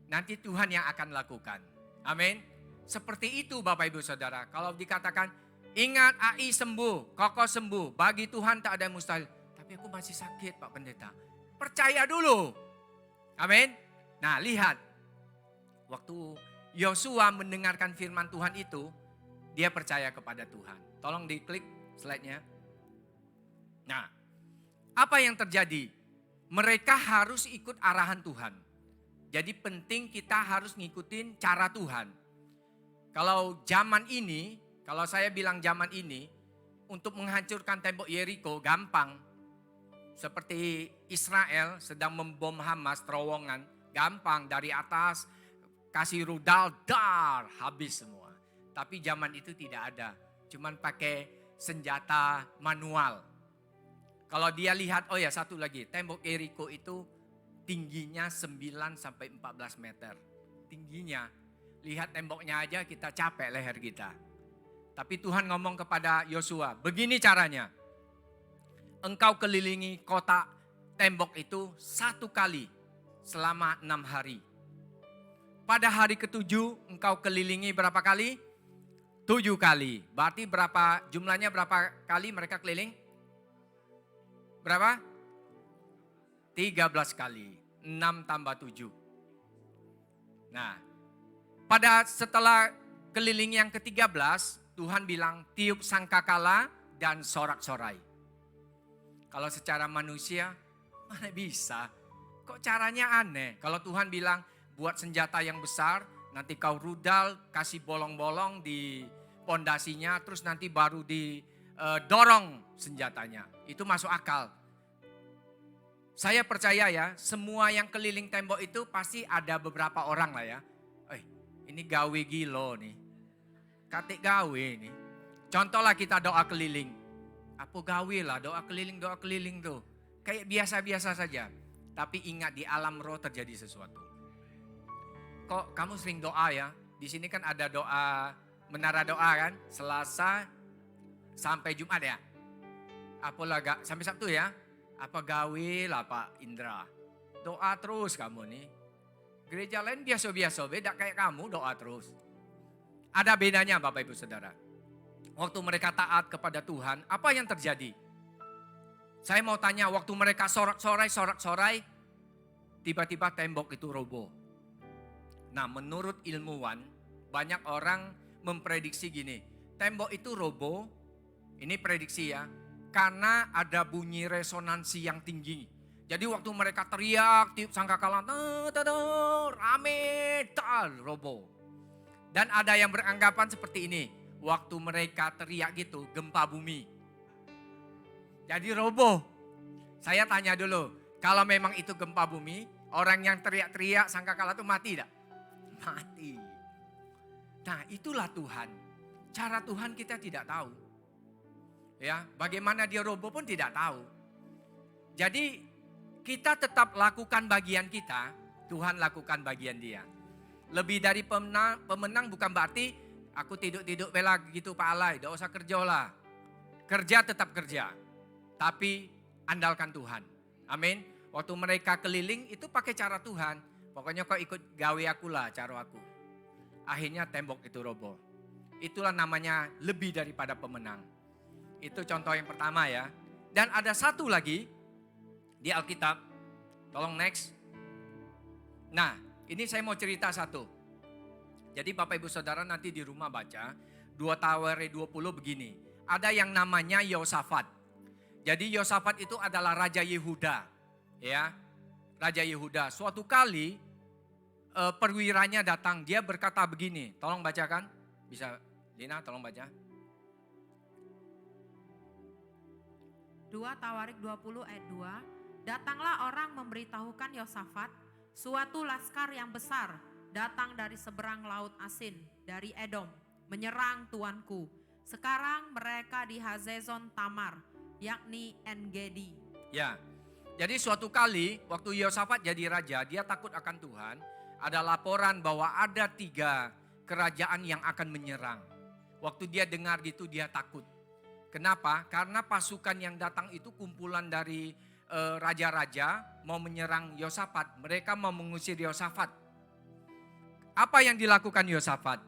Nanti Tuhan yang akan lakukan. Amin. Seperti itu Bapak Ibu Saudara. Kalau dikatakan, ingat AI sembuh, Koko sembuh. Bagi Tuhan tak ada yang mustahil. Tapi aku masih sakit Pak Pendeta. Percaya dulu. Amin. Nah lihat. Waktu Yosua mendengarkan firman Tuhan itu, dia percaya kepada Tuhan. Tolong diklik slide-nya. Nah, apa yang terjadi? Mereka harus ikut arahan Tuhan. Jadi penting kita harus ngikutin cara Tuhan. Kalau zaman ini, kalau saya bilang zaman ini, untuk menghancurkan tembok Yeriko gampang. Seperti Israel sedang membom Hamas terowongan, gampang dari atas, kasih rudal, dar, habis semua. Tapi zaman itu tidak ada, cuman pakai senjata manual. Kalau dia lihat, oh ya satu lagi, tembok Yeriko itu tingginya 9 sampai 14 meter. Tingginya, lihat temboknya aja kita capek leher kita. Tapi Tuhan ngomong kepada Yosua, begini caranya. Engkau kelilingi kota tembok itu 1 kali selama 6 hari. Pada hari ke-7 engkau kelilingi berapa kali? 7 kali. Berarti berapa jumlahnya berapa kali mereka keliling? Berapa? 13 kali. 6 tambah 7. Nah, pada setelah keliling yang ke-13, Tuhan bilang tiup sangkakala dan sorak-sorai. Kalau secara manusia, mana bisa? Kok caranya aneh? Kalau Tuhan bilang buat senjata yang besar, nanti kau rudal, kasih bolong-bolong di pondasinya, terus nanti baru didorong senjatanya. Itu masuk akal. Saya percaya ya, semua yang keliling tembok itu pasti ada beberapa orang lah ya. Ini gawe gilo nih. Katik gawe nih. Contohlah kita doa keliling. Apa gawe lah doa keliling tuh. Kayak biasa-biasa saja. Tapi ingat di alam roh terjadi sesuatu. Kok kamu sering doa ya? Di sini kan ada doa, menara doa kan? Selasa sampai Jumat ya? Apalah sampai Sabtu ya? Apa gawe lah Pak Indra. Doa terus kamu nih. Gereja lain biasa-biasa, beda kayak kamu doa terus. Ada bedanya Bapak Ibu Saudara. Waktu mereka taat kepada Tuhan, apa yang terjadi? Saya mau tanya, waktu mereka sorak-sorai, tiba-tiba tembok itu roboh. Nah menurut ilmuwan, banyak orang memprediksi gini, tembok itu roboh, ini prediksi ya, karena ada bunyi resonansi yang tinggi. Jadi waktu mereka teriak, tiup sangkakala, rame, roboh. Dan ada yang beranggapan seperti ini, waktu mereka teriak gitu, gempa bumi. Jadi roboh. Saya tanya dulu, kalau memang itu gempa bumi, orang yang teriak-teriak sangkakala itu mati tidak? Mati. Nah itulah Tuhan. Cara Tuhan kita tidak tahu. Ya, bagaimana dia roboh pun tidak tahu. Jadi kita tetap lakukan bagian kita, Tuhan lakukan bagian dia. Lebih dari pemenang bukan berarti aku tidur-tidur bela gitu Pak Alay, tidak usah kerja lah. Kerja tetap kerja, tapi andalkan Tuhan. Amin. Waktu mereka keliling itu pakai cara Tuhan. Pokoknya kau ikut gawe aku lah, cara aku. Akhirnya tembok itu roboh. Itulah namanya lebih daripada pemenang. Itu contoh yang pertama ya. Dan ada satu lagi di Alkitab. Tolong next. Nah, ini saya mau cerita satu. Jadi Bapak Ibu Saudara nanti di rumah baca 2 Tawari 20 begini. Ada yang namanya Yosafat. Jadi Yosafat itu adalah Raja Yehuda. Ya, Raja Yehuda. Suatu kali perwiranya datang. Dia berkata begini. Tolong bacakan. Bisa Lina tolong baca. 2 Tawarik 20 ayat 2. Datanglah orang memberitahukan Yosafat, suatu laskar yang besar datang dari seberang laut Asin, dari Edom, menyerang tuanku. Sekarang mereka di Hazezon Tamar, yakni En-Gedi. Ya, jadi suatu kali waktu Yosafat jadi raja, dia takut akan Tuhan. Ada laporan bahwa ada 3 kerajaan yang akan menyerang. Waktu dia dengar gitu dia takut. Kenapa? Karena pasukan yang datang itu kumpulan dari raja-raja mau menyerang Yosafat. Mereka mau mengusir Yosafat. Apa yang dilakukan Yosafat?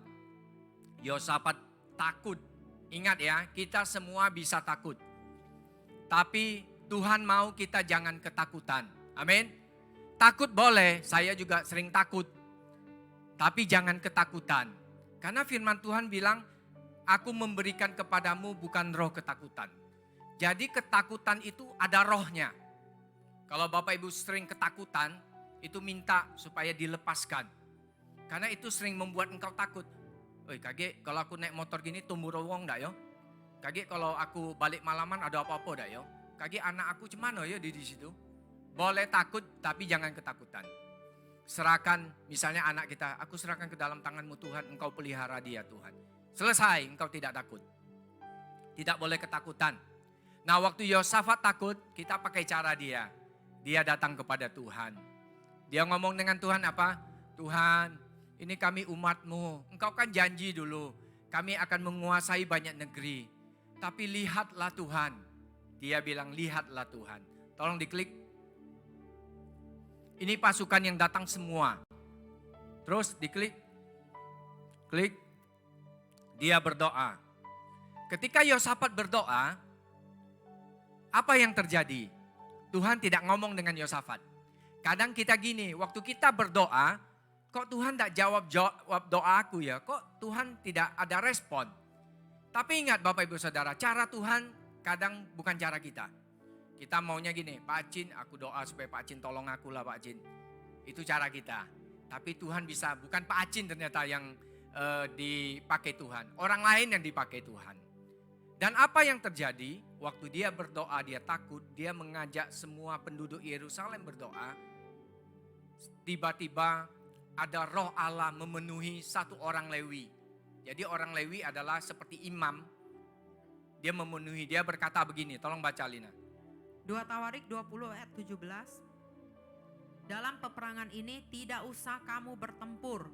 Yosafat takut. Ingat ya, kita semua bisa takut. Tapi Tuhan mau kita jangan ketakutan. Amin. Takut boleh, saya juga sering takut. Tapi jangan ketakutan. Karena firman Tuhan bilang, aku memberikan kepadamu bukan roh ketakutan. Jadi ketakutan itu ada rohnya. Kalau Bapak Ibu sering ketakutan, itu minta supaya dilepaskan. Karena itu sering membuat engkau takut. Oi kaget kalau aku naik motor gini tumbuh rowong dak yo? Kaget kalau aku balik malaman ada apa-apa dak yo? Kaget anak aku cemana ya di situ? Boleh takut tapi jangan ketakutan. Serahkan misalnya anak kita, aku serahkan ke dalam tangan-Mu Tuhan, Engkau pelihara dia Tuhan. Selesai, engkau tidak takut. Tidak boleh ketakutan. Nah waktu Yosafat takut, kita pakai cara dia. Dia datang kepada Tuhan. Dia ngomong dengan Tuhan apa? Tuhan, ini kami umat-Mu. Engkau kan janji dulu, kami akan menguasai banyak negeri. Tapi lihatlah Tuhan. Dia bilang lihatlah Tuhan. Tolong diklik. Ini pasukan yang datang semua. Terus diklik. Klik. Dia berdoa. Ketika Yosafat berdoa, apa yang terjadi? Tuhan tidak ngomong dengan Yosafat. Kadang kita gini, waktu kita berdoa, kok Tuhan tidak jawab doa aku ya? Kok Tuhan tidak ada respon? Tapi ingat Bapak Ibu Saudara, cara Tuhan kadang bukan cara kita. Kita maunya gini, Pak Cin aku doa supaya Pak Cin tolong aku lah Pak Cin. Itu cara kita. Tapi Tuhan bisa, bukan Pak Cin ternyata yang dipakai Tuhan. Orang lain yang dipakai Tuhan. Dan apa yang terjadi? Waktu dia berdoa, dia takut, dia mengajak semua penduduk Yerusalem berdoa. Tiba-tiba ada roh Allah memenuhi satu orang Lewi. Jadi orang Lewi adalah seperti imam. Dia memenuhi, dia berkata begini, tolong baca Lina. 2 Tawarik 20 ayat 17. Dalam peperangan ini tidak usah kamu bertempur.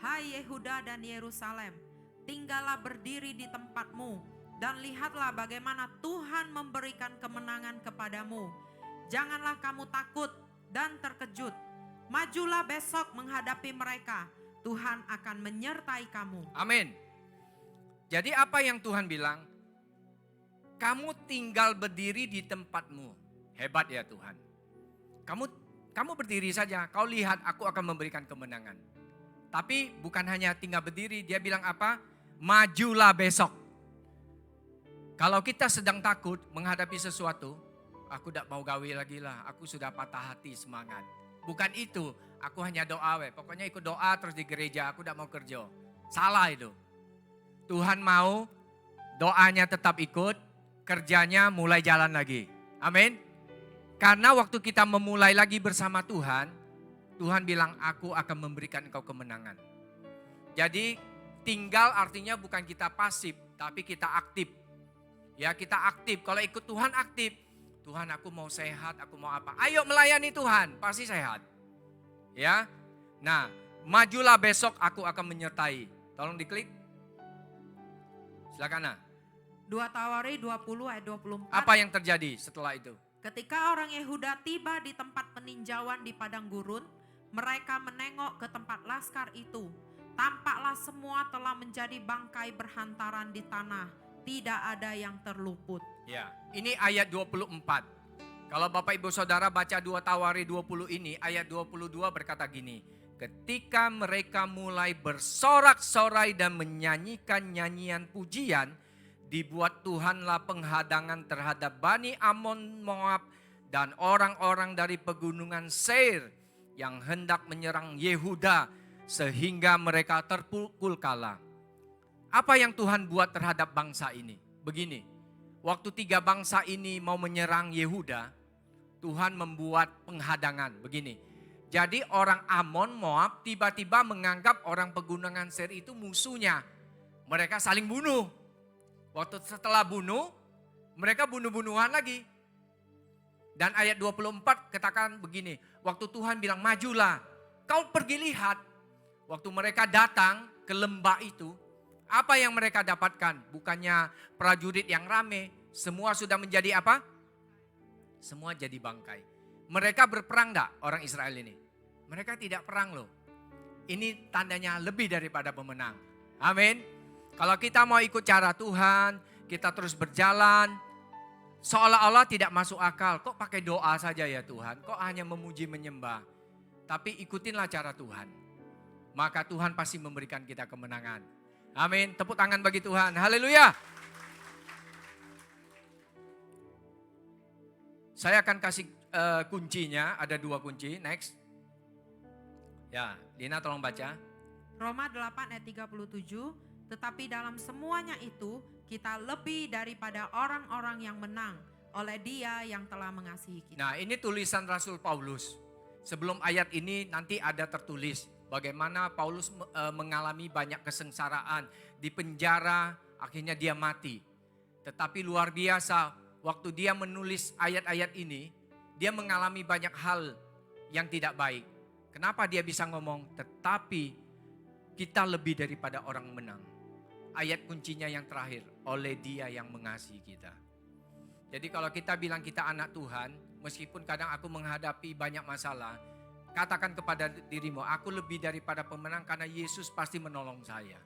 Hai Yehuda dan Yerusalem, tinggallah berdiri di tempatmu dan lihatlah bagaimana Tuhan memberikan kemenangan kepadamu. Janganlah kamu takut dan terkejut. Majulah besok menghadapi mereka. Tuhan akan menyertai kamu. Amin. Jadi apa yang Tuhan bilang? Kamu tinggal berdiri di tempatmu. Hebat ya Tuhan. Kamu berdiri saja. Kau lihat aku akan memberikan kemenangan. Tapi bukan hanya tinggal berdiri. Dia bilang apa? Majulah besok. Kalau kita sedang takut menghadapi sesuatu. Aku tidak mau gawe lagi lah. Aku sudah patah hati semangat. Bukan itu. Aku hanya doa. Pokoknya ikut doa terus di gereja. Aku tidak mau kerja. Salah itu. Tuhan mau doanya tetap ikut. Kerjanya mulai jalan lagi. Amin. Karena waktu kita memulai lagi bersama Tuhan. Tuhan bilang aku akan memberikan engkau kemenangan. Jadi tinggal artinya bukan kita pasif. Tapi kita aktif. Ya kita aktif. Kalau ikut Tuhan aktif. Tuhan aku mau sehat, aku mau apa. Ayo melayani Tuhan, pasti sehat. Ya. Nah, majulah besok aku akan menyertai. Tolong diklik. Silakan Nah. 2 Tawarik 20 ayat 24. Apa yang terjadi setelah itu? Ketika orang Yehuda tiba di tempat peninjauan di padang gurun, mereka menengok ke tempat laskar itu. Tampaklah semua telah menjadi bangkai berhantaran di tanah. Tidak ada yang terluput. Ya, ini ayat 24. Kalau Bapak Ibu Saudara baca 2 Tawarik 20 ini, ayat 22 berkata gini. Ketika mereka mulai bersorak-sorai dan menyanyikan nyanyian pujian, dibuat Tuhanlah penghadangan terhadap Bani Amon Moab dan orang-orang dari pegunungan Seir yang hendak menyerang Yehuda sehingga mereka terpukul kalah. Apa yang Tuhan buat terhadap bangsa ini? Begini, waktu 3 bangsa ini mau menyerang Yehuda, Tuhan membuat penghadangan. Begini, jadi orang Amon Moab tiba-tiba menganggap orang pegunungan Seir itu musuhnya. Mereka saling bunuh. Waktu setelah bunuh, mereka bunuh-bunuhan lagi. Dan ayat 24 katakan begini, waktu Tuhan bilang majulah, kau pergi lihat. Waktu mereka datang ke lembah itu, apa yang mereka dapatkan? Bukannya prajurit yang rame, semua sudah menjadi apa? Semua jadi bangkai. Mereka berperang enggak orang Israel ini? Mereka tidak perang loh. Ini tandanya lebih daripada pemenang. Amin. Kalau kita mau ikut cara Tuhan, kita terus berjalan, seolah-olah tidak masuk akal. Kok pakai doa saja ya Tuhan? Kok hanya memuji menyembah? Tapi ikutinlah cara Tuhan. Maka Tuhan pasti memberikan kita kemenangan. Amin. Tepuk tangan bagi Tuhan. Haleluya. Saya akan kasih kuncinya, ada 2 kunci. Next. Ya, Dina tolong baca. Roma 8 ayat 37, tetapi dalam semuanya itu kita lebih daripada orang-orang yang menang oleh Dia yang telah mengasihi kita. Nah, ini tulisan Rasul Paulus. Sebelum ayat ini nanti ada tertulis bagaimana Paulus mengalami banyak kesengsaraan, di penjara, akhirnya dia mati. Tetapi luar biasa, waktu dia menulis ayat-ayat ini, dia mengalami banyak hal yang tidak baik. Kenapa dia bisa ngomong, tetapi kita lebih daripada orang menang. Ayat kuncinya yang terakhir, oleh Dia yang mengasihi kita. Jadi kalau kita bilang kita anak Tuhan, meskipun kadang aku menghadapi banyak masalah, katakan kepada dirimu, aku lebih daripada pemenang karena Yesus pasti menolong saya.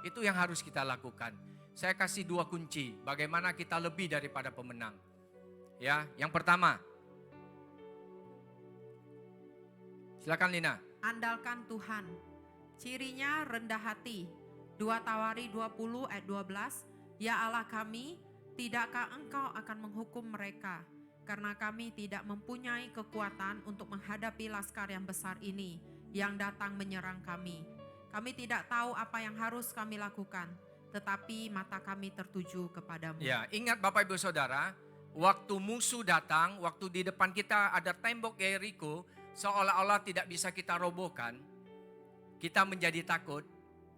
Itu yang harus kita lakukan. Saya kasih 2 kunci, bagaimana kita lebih daripada pemenang. Ya, yang pertama, silakan Lina. Andalkan Tuhan. Cirinya rendah hati. 2 Tawari 20 ayat 12. Ya Allah kami, tidakkah Engkau akan menghukum mereka? Karena kami tidak mempunyai kekuatan untuk menghadapi laskar yang besar ini yang datang menyerang kami. Kami tidak tahu apa yang harus kami lakukan, tetapi mata kami tertuju kepadamu. Ya, ingat Bapak Ibu Saudara, waktu musuh datang, waktu di depan kita ada tembok Yeriko, seolah-olah tidak bisa kita robohkan, kita menjadi takut,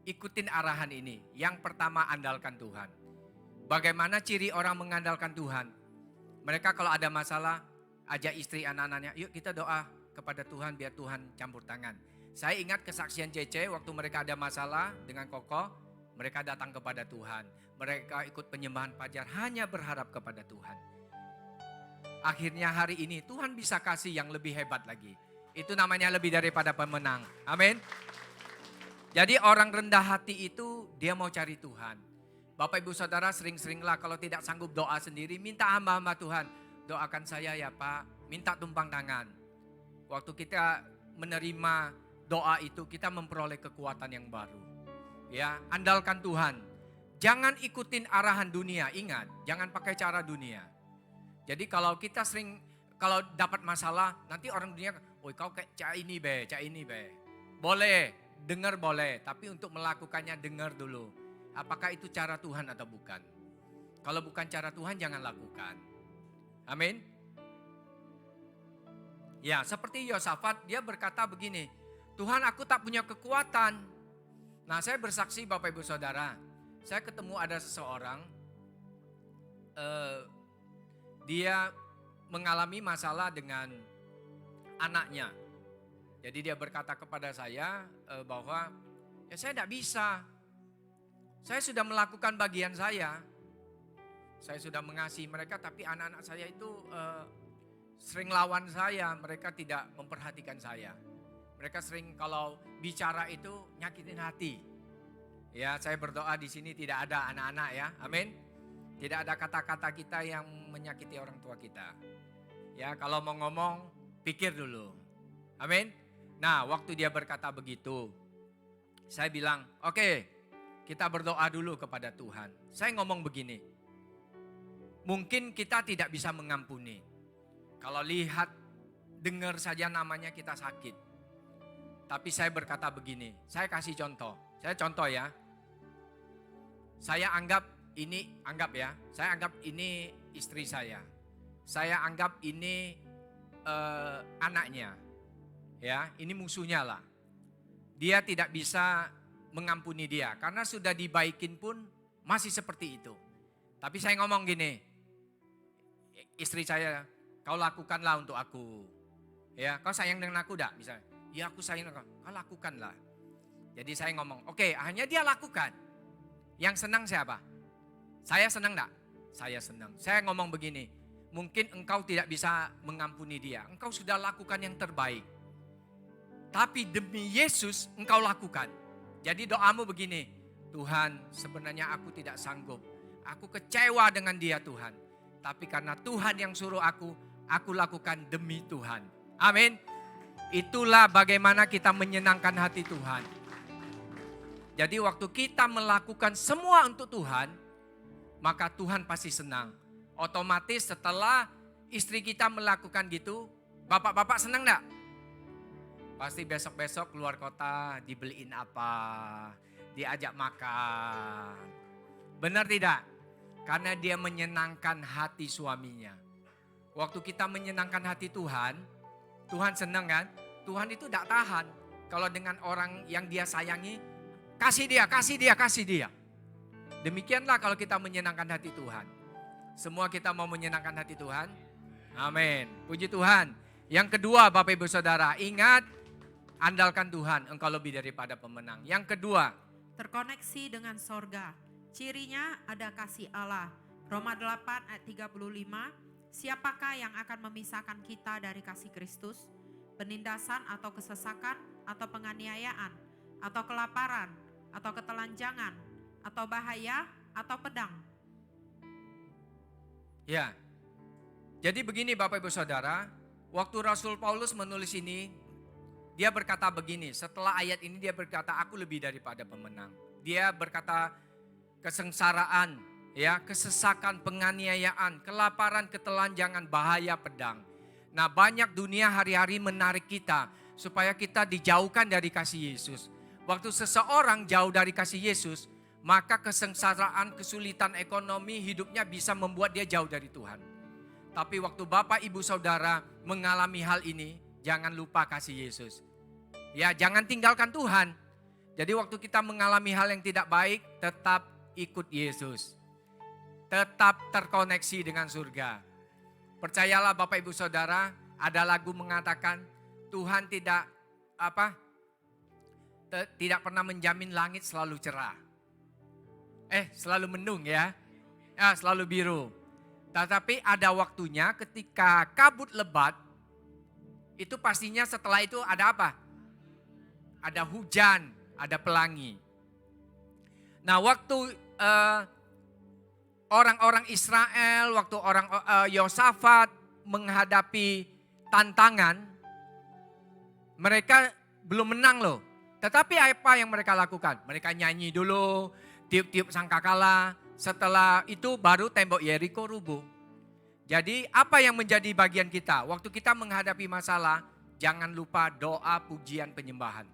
ikutin arahan ini. Yang pertama, andalkan Tuhan. Bagaimana ciri orang mengandalkan Tuhan? Mereka kalau ada masalah, ajak istri anak-anaknya, yuk kita doa kepada Tuhan biar Tuhan campur tangan. Saya ingat kesaksian CC waktu mereka ada masalah dengan Koko, mereka datang kepada Tuhan. Mereka ikut penyembahan fajar hanya berharap kepada Tuhan. Akhirnya hari ini Tuhan bisa kasih yang lebih hebat lagi. Itu namanya lebih daripada pemenang. Amin. Jadi orang rendah hati itu dia mau cari Tuhan. Bapak Ibu Saudara sering-seringlah kalau tidak sanggup doa sendiri, minta hamba-hamba Tuhan. Doakan saya ya Pak, minta tumpang tangan. Waktu kita menerima doa itu kita memperoleh kekuatan yang baru. Ya, andalkan Tuhan. Jangan ikutin arahan dunia, ingat, jangan pakai cara dunia. Jadi kalau kita kalau dapat masalah, nanti orang dunia, "Woi kau kayak cak ini be." Boleh, dengar boleh, tapi untuk melakukannya dengar dulu. Apakah itu cara Tuhan atau bukan? Kalau bukan cara Tuhan jangan lakukan. Amin. Ya, seperti Yosafat, dia berkata begini, "Tuhan, aku tak punya kekuatan." Nah, saya bersaksi Bapak Ibu Saudara, saya ketemu ada seseorang, dia mengalami masalah dengan anaknya. Jadi dia berkata kepada saya bahwa ya saya tidak bisa. Saya sudah melakukan bagian saya. Saya sudah mengasihi mereka, tapi anak-anak saya itu sering lawan saya. Mereka tidak memperhatikan saya. Mereka sering kalau bicara itu nyakitin hati. Ya, saya berdoa di sini tidak ada anak-anak ya. Amin. Tidak ada kata-kata kita yang menyakiti orang tua kita. Ya, kalau mau ngomong pikir dulu. Amin. Nah, waktu dia berkata begitu, saya bilang, "Oke, kita berdoa dulu kepada Tuhan." Saya ngomong begini, mungkin kita tidak bisa mengampuni. Kalau lihat, dengar saja namanya kita sakit. Tapi saya berkata begini, saya kasih contoh. Saya contoh ya. Saya anggap ini istri saya. Saya anggap ini anaknya. Ya, ini musuhnya lah. Dia tidak bisa mengampuni dia karena sudah dibaikin pun masih seperti itu. Tapi saya ngomong gini, istri saya, "Kau lakukanlah untuk aku. Ya, kau sayang dengan aku dah?" Misalnya, "Ya aku sayang dengan kau lakukanlah." Jadi saya ngomong, "Oke, hanya dia lakukan." Yang senang siapa? Saya senang enggak? Saya senang. Saya ngomong begini, Mungkin engkau tidak bisa mengampuni dia. Engkau sudah lakukan yang terbaik. Tapi demi Yesus engkau lakukan. Jadi doamu begini, Tuhan sebenarnya aku tidak sanggup. Aku kecewa dengan dia Tuhan. Tapi karena Tuhan yang suruh aku lakukan demi Tuhan. Amin. Itulah bagaimana kita menyenangkan hati Tuhan. Jadi waktu kita melakukan semua untuk Tuhan, maka Tuhan pasti senang. Otomatis setelah istri kita melakukan gitu, bapak-bapak senang enggak? Pasti besok-besok keluar kota dibeliin apa, diajak makan. Benar tidak? Karena dia menyenangkan hati suaminya. Waktu kita menyenangkan hati Tuhan, Tuhan senang kan? Tuhan itu tidak tahan. Kalau dengan orang yang dia sayangi, kasih dia, kasih dia, kasih dia. Demikianlah kalau kita menyenangkan hati Tuhan. Semua kita mau menyenangkan hati Tuhan. Amin. Puji Tuhan. Yang kedua Bapak Ibu Saudara, ingat andalkan Tuhan, engkau lebih daripada pemenang. Yang kedua, Terkoneksi dengan sorga. Cirinya ada kasih Allah. Roma 8 ayat 35. Siapakah yang akan memisahkan kita dari kasih Kristus? Penindasan atau kesesakan atau penganiayaan atau kelaparan atau ketelanjangan atau bahaya atau pedang. ya. Jadi begini Bapak Ibu Saudara, waktu Rasul Paulus menulis ini, dia berkata begini, setelah ayat ini dia berkata aku lebih daripada pemenang. Dia berkata kesengsaraan, ya, kesesakan, penganiayaan, kelaparan, ketelanjangan, bahaya, pedang. Nah, banyak dunia hari-hari menarik kita supaya kita dijauhkan dari kasih Yesus. Waktu seseorang jauh dari kasih Yesus, maka kesengsaraan, kesulitan ekonomi hidupnya bisa membuat dia jauh dari Tuhan. Tapi waktu Bapak Ibu Saudara mengalami hal ini, jangan lupa kasih Yesus. Ya, jangan tinggalkan Tuhan. Jadi waktu kita mengalami hal yang tidak baik, tetap ikut Yesus. Tetap terkoneksi dengan surga. Percayalah Bapak Ibu Saudara, ada lagu mengatakan Tuhan tidak pernah menjamin langit selalu cerah. Selalu mendung ya. Selalu biru. Tetapi ada waktunya ketika kabut lebat, itu pastinya setelah itu ada apa? Ada hujan, ada pelangi. Nah, waktu orang-orang Israel, waktu orang Yosafat menghadapi tantangan, mereka belum menang loh. Tetapi apa yang mereka lakukan? Mereka nyanyi dulu, tiup-tiup sangkakala. Setelah itu baru tembok Yeriko rubuh. Jadi apa yang menjadi bagian kita? Waktu kita menghadapi masalah, jangan lupa doa, pujian, penyembahan.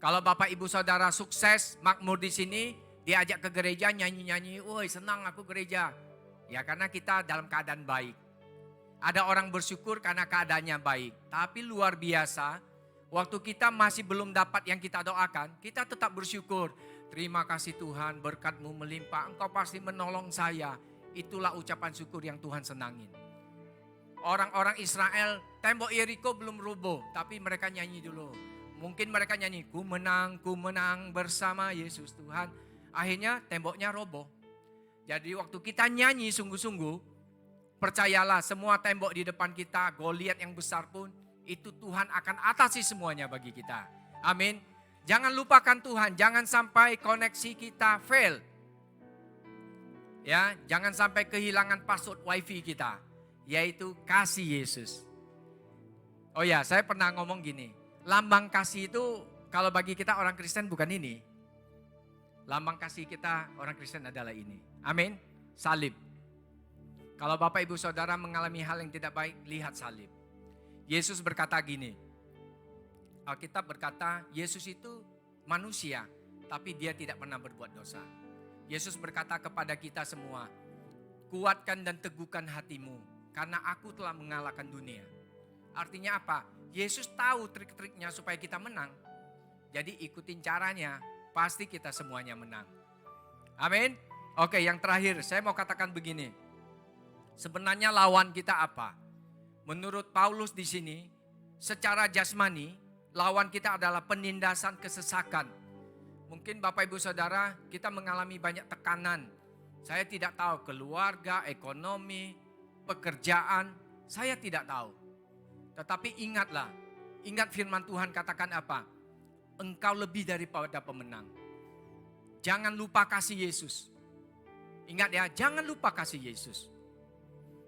Kalau Bapak Ibu Saudara sukses, makmur di sini, diajak ke gereja nyanyi-nyanyi, woi senang aku gereja. Ya karena kita dalam keadaan baik. Ada orang bersyukur karena keadaannya baik. Tapi luar biasa, waktu kita masih belum dapat yang kita doakan, kita tetap bersyukur. Terima kasih Tuhan, berkat-Mu melimpah, Engkau pasti menolong saya. Itulah ucapan syukur yang Tuhan senangin. Orang-orang Israel, tembok Yeriko belum rubuh, tapi mereka nyanyi dulu. Mungkin mereka nyanyi, ku menang bersama Yesus Tuhan. Akhirnya temboknya roboh. Jadi waktu kita nyanyi sungguh-sungguh, percayalah semua tembok di depan kita, Goliat yang besar pun, itu Tuhan akan atasi semuanya bagi kita. Amin. Jangan lupakan Tuhan, jangan sampai koneksi kita fail. Ya, jangan sampai kehilangan password wifi kita, yaitu kasih Yesus. Oh ya, saya pernah ngomong gini, lambang kasih itu kalau bagi kita orang Kristen bukan ini. Lambang kasih kita orang Kristen adalah ini. Amin. Salib. Kalau Bapak Ibu Saudara mengalami hal yang tidak baik, lihat salib. Yesus berkata gini, Alkitab berkata Yesus itu manusia, tapi dia tidak pernah berbuat dosa. Yesus berkata kepada kita semua, kuatkan dan teguhkan hatimu, karena aku telah mengalahkan dunia. Artinya apa? Yesus tahu trik-triknya supaya kita menang. Jadi ikutin caranya, pasti kita semuanya menang. Amin. Oke, yang terakhir saya mau katakan begini. Sebenarnya lawan kita apa? Menurut Paulus di sini, secara jasmani, lawan kita adalah penindasan, kesesakan. Mungkin Bapak Ibu Saudara, kita mengalami banyak tekanan. Saya tidak tahu keluarga, ekonomi, pekerjaan, saya tidak tahu. Tetapi ingatlah, ingat firman Tuhan katakan apa? Engkau lebih daripada pemenang. Jangan lupa kasih Yesus. Ingat ya, jangan lupa kasih Yesus.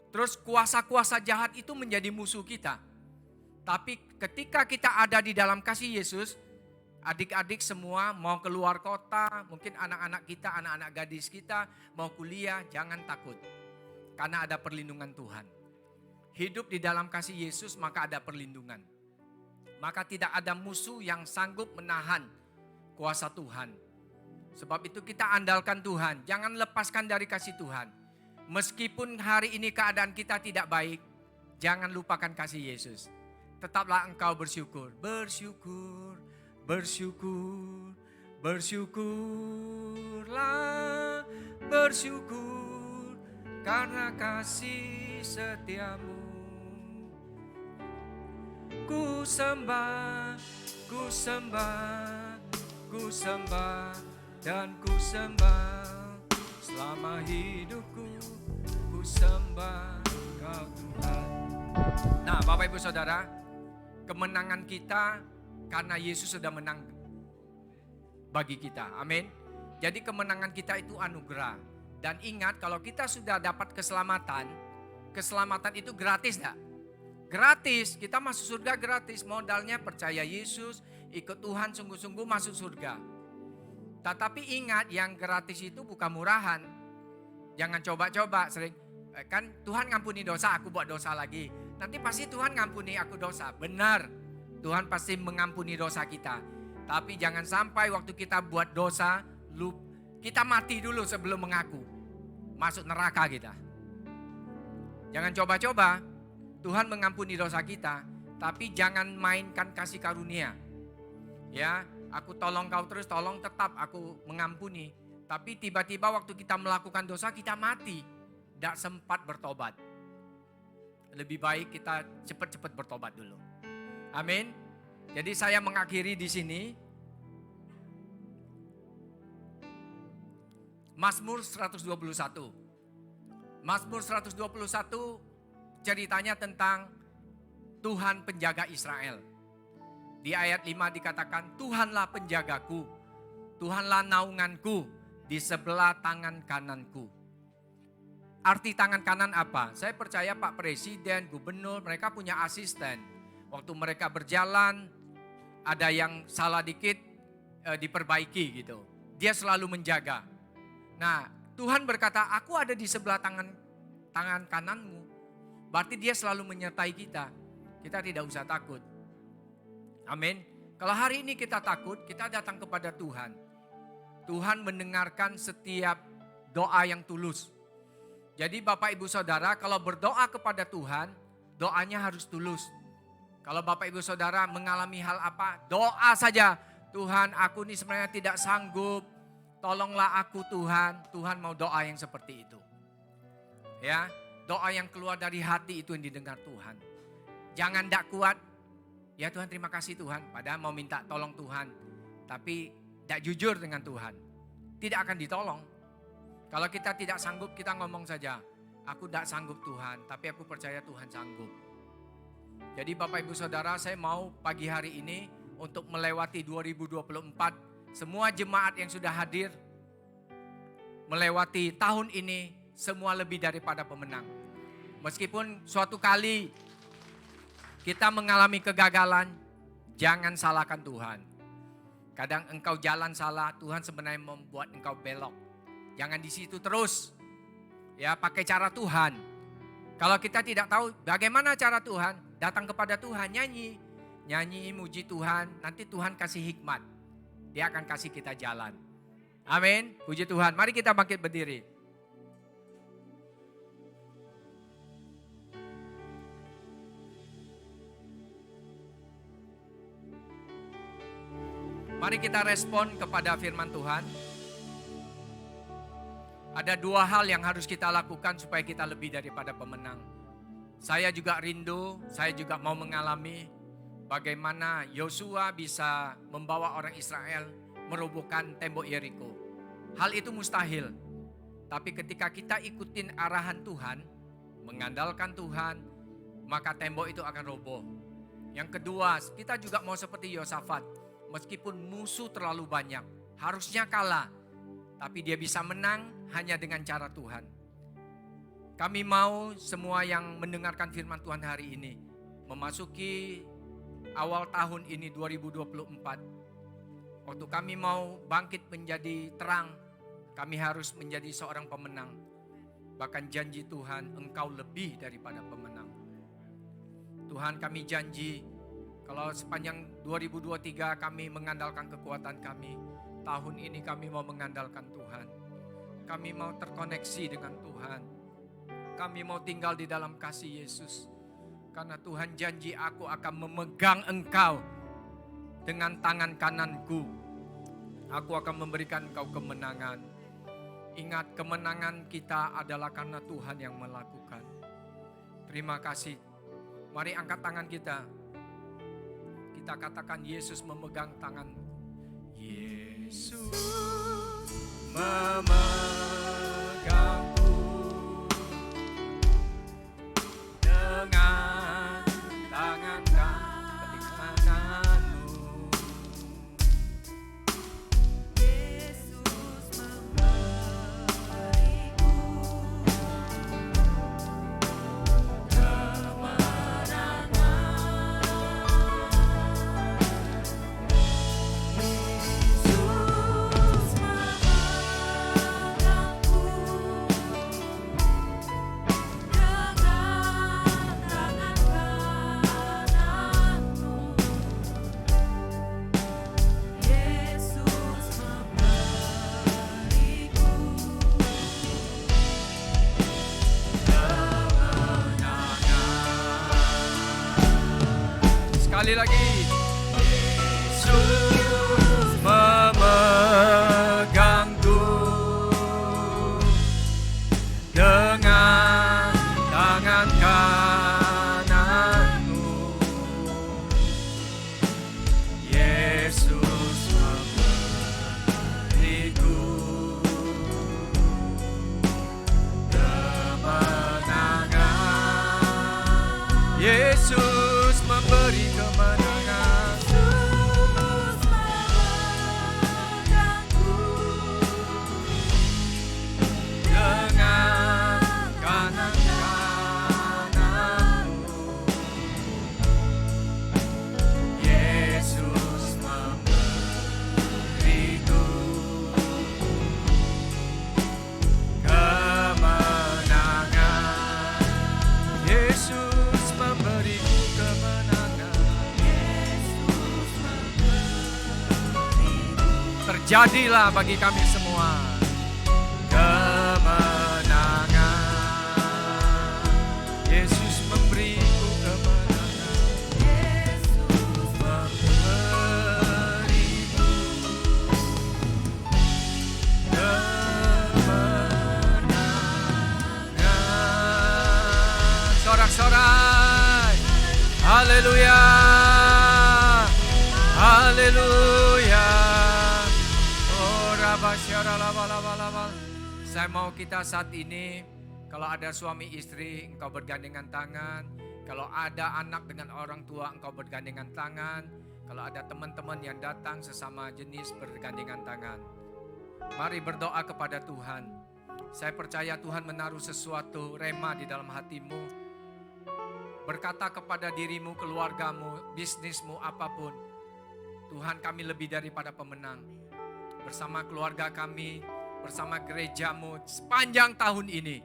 Terus kuasa-kuasa jahat itu menjadi musuh kita. Tapi ketika kita ada di dalam kasih Yesus, adik-adik semua mau keluar kota, mungkin anak-anak kita, anak-anak gadis kita mau kuliah, jangan takut. Karena ada perlindungan Tuhan. Hidup di dalam kasih Yesus maka ada perlindungan. Maka tidak ada musuh yang sanggup menahan kuasa Tuhan. Sebab itu kita andalkan Tuhan, jangan lepaskan dari kasih Tuhan. Meskipun hari ini keadaan kita tidak baik, jangan lupakan kasih Yesus. Tetaplah engkau bersyukur, bersyukur, bersyukur, bersyukurlah, bersyukur karena kasih setiamu. Ku sembah, ku sembah, ku sembah. Dan ku sembah selama hidupku, ku sembah Kau Tuhan. Nah Bapak Ibu Saudara, kemenangan kita karena Yesus sudah menang bagi kita. Amin. Jadi kemenangan kita itu anugerah. Dan ingat kalau kita sudah dapat keselamatan, keselamatan itu gratis enggak? Gratis, kita masuk surga gratis. Modalnya percaya Yesus, ikut Tuhan sungguh-sungguh masuk surga. Tetapi ingat yang gratis itu bukan murahan. Jangan coba-coba sering. Kan Tuhan ngampuni dosa, aku buat dosa lagi. Nanti pasti Tuhan ngampuni aku dosa. Benar, Tuhan pasti mengampuni dosa kita. Tapi jangan sampai waktu kita buat dosa, kita mati dulu sebelum mengaku. Masuk neraka kita. Jangan coba-coba. Tuhan mengampuni dosa kita. Tapi jangan mainkan kasih karunia. Ya. Aku tolong kau terus, tolong tetap aku mengampuni. Tapi tiba-tiba waktu kita melakukan dosa kita mati. Tidak sempat bertobat. Lebih baik kita cepat-cepat bertobat dulu. Amin. Jadi saya mengakhiri di sini. Mazmur 121. Mazmur 121 ceritanya tentang Tuhan penjaga Israel. Di ayat 5 dikatakan, Tuhanlah penjagaku, Tuhanlah naunganku di sebelah tangan kananku. Arti tangan kanan apa? Saya percaya Pak Presiden, Gubernur, mereka punya asisten. Waktu mereka berjalan, ada yang salah dikit, diperbaiki gitu. Dia selalu menjaga. Nah, Tuhan berkata, aku ada di sebelah tangan kananmu. Berarti dia selalu menyertai kita. Kita tidak usah takut. Amin. Kalau hari ini kita takut, kita datang kepada Tuhan. Tuhan mendengarkan setiap doa yang tulus. Jadi Bapak Ibu Saudara, kalau berdoa kepada Tuhan, doanya harus tulus. Kalau Bapak Ibu Saudara mengalami hal apa, doa saja. Tuhan, aku ini sebenarnya tidak sanggup. Tolonglah aku Tuhan. Tuhan mau doa yang seperti itu. Ya, doa yang keluar dari hati itu yang didengar Tuhan. Jangan tidak kuat. Ya Tuhan terima kasih Tuhan, padahal mau minta tolong Tuhan. Tapi tidak jujur dengan Tuhan, tidak akan ditolong. Kalau kita tidak sanggup kita ngomong saja, aku tidak sanggup Tuhan, tapi aku percaya Tuhan sanggup. Jadi Bapak Ibu Saudara, saya mau pagi hari ini untuk melewati 2024. Semua jemaat yang sudah hadir melewati tahun ini, semua lebih daripada pemenang. Meskipun suatu kali kita mengalami kegagalan, jangan salahkan Tuhan. Kadang engkau jalan salah, Tuhan sebenarnya membuat engkau belok. Jangan di situ terus. Ya, pakai cara Tuhan. Kalau kita tidak tahu bagaimana cara Tuhan, datang kepada Tuhan, nyanyi. Nyanyi, muji Tuhan, nanti Tuhan kasih hikmat. Dia akan kasih kita jalan. Amin, puji Tuhan. Mari kita bangkit berdiri. Mari kita respon kepada firman Tuhan. Ada dua hal yang harus kita lakukan supaya kita lebih daripada pemenang. Saya juga rindu, saya juga mau mengalami bagaimana Yosua bisa membawa orang Israel merobohkan tembok Yeriko. Hal itu mustahil. Tapi ketika kita ikutin arahan Tuhan, mengandalkan Tuhan, maka tembok itu akan roboh. Yang kedua, kita juga mau seperti Yosafat. Meskipun musuh terlalu banyak, harusnya kalah. Tapi dia bisa menang hanya dengan cara Tuhan. Kami mau semua yang mendengarkan firman Tuhan hari ini, memasuki awal tahun ini 2024. Waktu kami mau bangkit menjadi terang, kami harus menjadi seorang pemenang. Bahkan janji Tuhan, engkau lebih daripada pemenang. Tuhan, kami janji, kalau sepanjang 2023 kami mengandalkan kekuatan kami, tahun ini kami mau mengandalkan Tuhan. Kami mau terkoneksi dengan Tuhan. Kami mau tinggal di dalam kasih Yesus. Karena Tuhan janji, aku akan memegang engkau dengan tangan kananku. Aku akan memberikan engkau kemenangan. Ingat, kemenangan kita adalah karena Tuhan yang melakukan. Terima kasih. Mari angkat tangan kita. Kita katakan Yesus memegang tangan. Yesus memegangku dengan tangan kananmu. Yesus memberiku Sekali lagi. Yesus memegangku dengan tangan kananmu. Yesus memberiku kemenangan. Yesus memberi kemenangan. Dengan kanan kananmu. Yesus memberiku kemenangan. Yesus memberiku kemenangan. Terjadilah bagi kami semua kemenangan. Yesus memberiku kemenangan. Yesus memberiku kemenangan. Sorak-sorai. Haleluya. Haleluya. Saya mau kita saat ini, kalau ada suami istri, engkau bergandengan tangan. Kalau ada anak dengan orang tua, engkau bergandengan tangan. Kalau ada teman-teman yang datang sesama jenis, bergandengan tangan. Mari berdoa kepada Tuhan. Saya percaya Tuhan menaruh sesuatu rema di dalam hatimu. Berkata kepada dirimu, keluargamu, bisnismu, apapun. Tuhan, kami lebih daripada pemenang. Bersama keluarga kami, bersama gerejamu sepanjang tahun ini.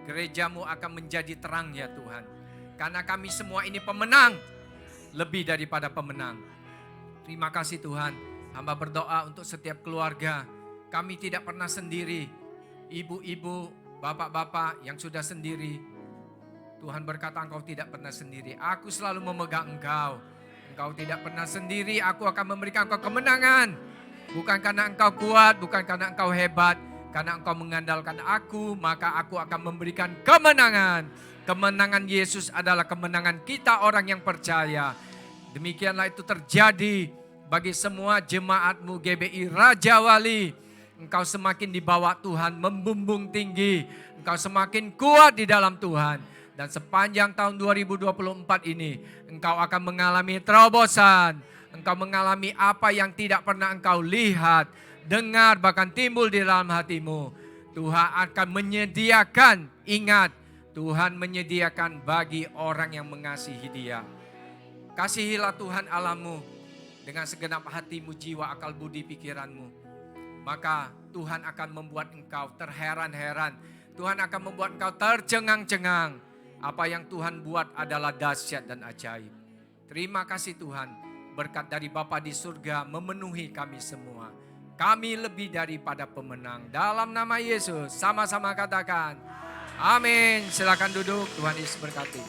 Gerejamu akan menjadi terang ya Tuhan. Karena kami semua ini pemenang, lebih daripada pemenang. Terima kasih Tuhan. Hamba berdoa untuk setiap keluarga. Kami tidak pernah sendiri. Ibu-ibu, bapak-bapak yang sudah sendiri. Tuhan berkata engkau tidak pernah sendiri. Aku selalu memegang engkau. Engkau tidak pernah sendiri. Aku akan memberikan engkau kemenangan. Bukan karena engkau kuat, bukan karena engkau hebat. Karena engkau mengandalkan aku, maka aku akan memberikan kemenangan. Kemenangan Yesus adalah kemenangan kita orang yang percaya. Demikianlah itu terjadi bagi semua jemaatmu GBI Raja Wali. Engkau semakin dibawa Tuhan, membumbung tinggi. Engkau semakin kuat di dalam Tuhan. Dan sepanjang tahun 2024 ini, engkau akan mengalami terobosan. Engkau mengalami apa yang tidak pernah engkau lihat, dengar, bahkan timbul di dalam hatimu. Tuhan akan menyediakan, ingat, Tuhan menyediakan bagi orang yang mengasihi Dia. Kasihilah Tuhan Allahmu dengan segenap hatimu, jiwa, akal, budi, pikiranmu. Maka Tuhan akan membuat engkau terheran-heran. Tuhan akan membuat engkau tercengang-cengang. Apa yang Tuhan buat adalah dahsyat dan ajaib. Terima kasih Tuhan. Berkat dari Bapa di surga memenuhi kami semua. Kami lebih daripada pemenang. Dalam nama Yesus sama-sama katakan amin. Silakan duduk, Tuhan Yesus berkati.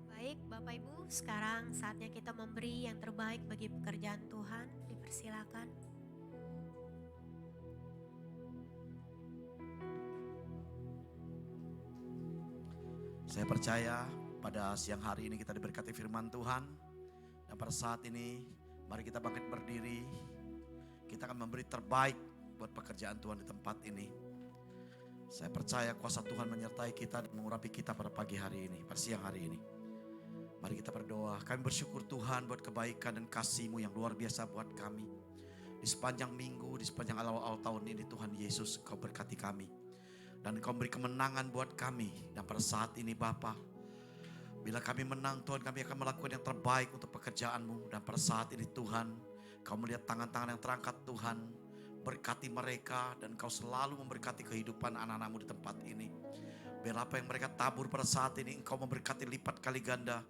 Baik Bapak Ibu, sekarang saatnya kita memberi yang terbaik bagi pekerjaan Tuhan. Dipersilakan. Saya percaya pada siang hari ini kita diberkati firman Tuhan. Dan pada saat ini mari kita bangkit berdiri. Kita akan memberi terbaik buat pekerjaan Tuhan di tempat ini. Saya percaya kuasa Tuhan menyertai kita dan mengurapi kita pada pagi hari ini, pada siang hari ini. Mari kita berdoa. Kami bersyukur Tuhan buat kebaikan dan kasih-Mu yang luar biasa buat kami. Di sepanjang minggu, di sepanjang awal tahun ini Tuhan Yesus, Kau berkati kami. Dan Kau beri kemenangan buat kami. Dan pada saat ini Bapa, bila kami menang Tuhan, kami akan melakukan yang terbaik untuk pekerjaan-Mu. Dan pada saat ini Tuhan, Kau melihat tangan-tangan yang terangkat Tuhan. Berkati mereka dan Kau selalu memberkati kehidupan anak-anak-Mu di tempat ini. Biar apa yang mereka tabur pada saat ini Engkau memberkati lipat kali ganda.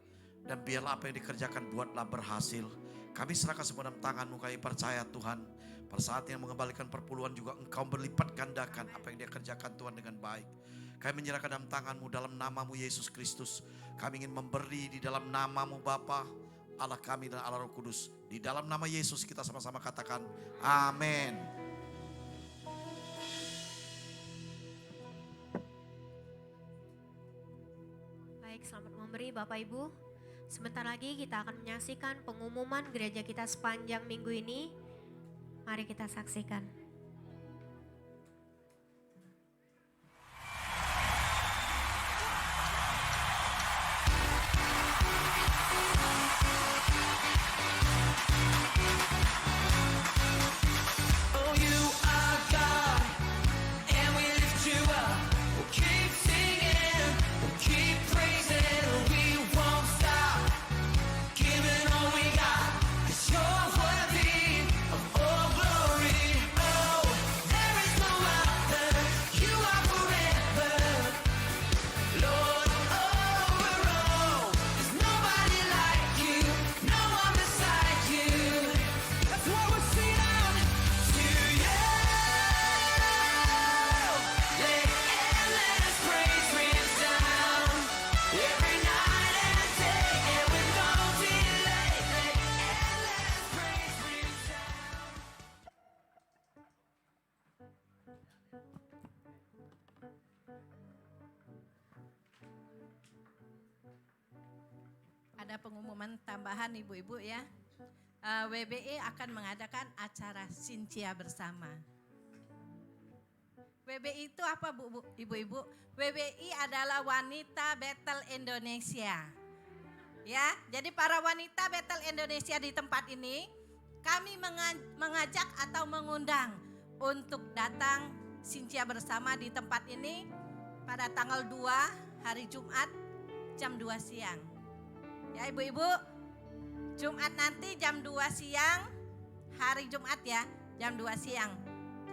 Dan biarlah apa yang dikerjakan buatlah berhasil. Kami serahkan semua dalam tangan-Mu. Kami percaya Tuhan, pada saat yang mengembalikan perpuluhan juga Engkau berlipat gandakan apa yang Dia kerjakan Tuhan dengan baik. Kami menyerahkan dalam tangan-Mu dalam nama-Mu Yesus Kristus. Kami ingin memberi di dalam nama-Mu Bapa, Allah kami dan Allah Roh Kudus. Di dalam nama Yesus kita sama-sama katakan amin. Baik, selamat memberi Bapak Ibu. Sebentar lagi kita akan menyaksikan pengumuman gereja kita sepanjang minggu ini. Mari kita saksikan. Ada pengumuman tambahan ibu-ibu ya. WBI akan mengadakan acara Sincia bersama. WBI itu apa ibu-ibu? WBI adalah Wanita Bethel Indonesia. Ya, jadi para wanita Bethel Indonesia di tempat ini kami mengajak atau mengundang untuk datang Sincia bersama di tempat ini pada tanggal 2 hari Jumat jam 2 siang. Ya ibu-ibu, Jumat nanti jam 2 siang, hari Jumat ya, jam 2 siang.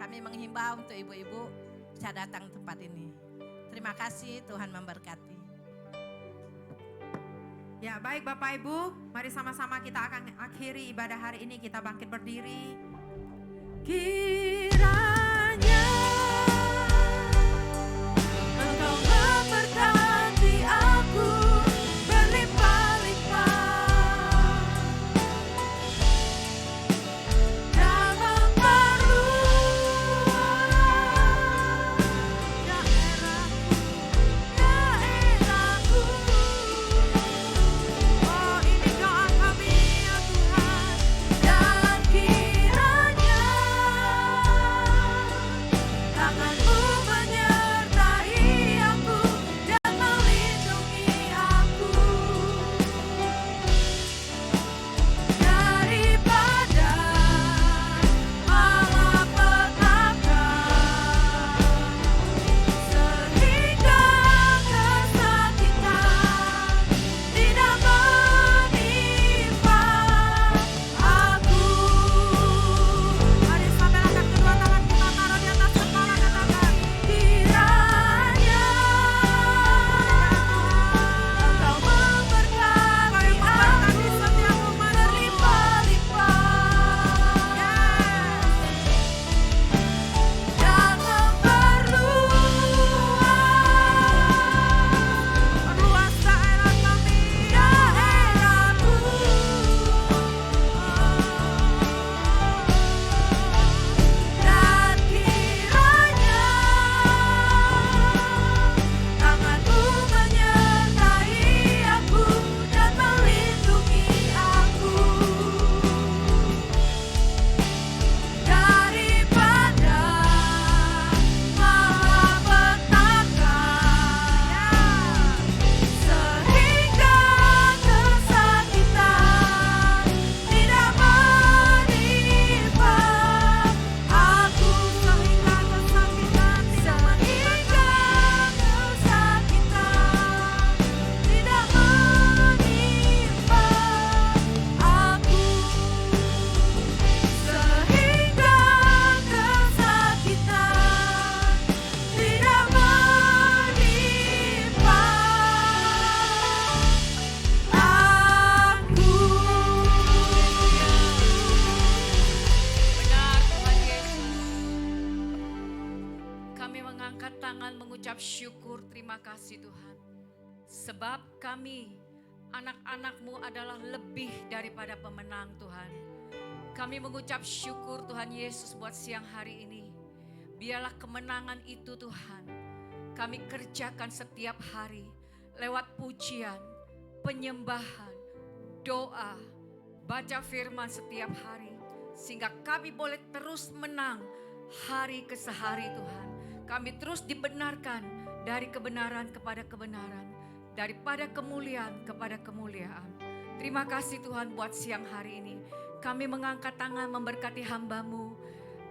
Kami menghimbau untuk ibu-ibu bisa datang ke tempat ini. Terima kasih, Tuhan memberkati. Ya baik Bapak Ibu, mari sama-sama kita akan akhiri ibadah hari ini. Kita bangkit berdiri. Kiranya Engkau memberkati aku berlimpah-limpah dan memperluas daerahku. Oh ini doa kami ya Tuhan. Dan kiranya syukur, terima kasih Tuhan. Sebab kami, anak-anak-Mu adalah lebih daripada pemenang Tuhan. Kami mengucap syukur Tuhan Yesus buat siang hari ini. Biarlah kemenangan itu Tuhan kami kerjakan setiap hari lewat pujian, penyembahan, doa, baca firman setiap hari. Sehingga kami boleh terus menang hari ke sehari Tuhan. Kami terus dibenarkan dari kebenaran kepada kebenaran. Daripada kemuliaan kepada kemuliaan. Terima kasih Tuhan buat siang hari ini. Kami mengangkat tangan memberkati hamba-Mu,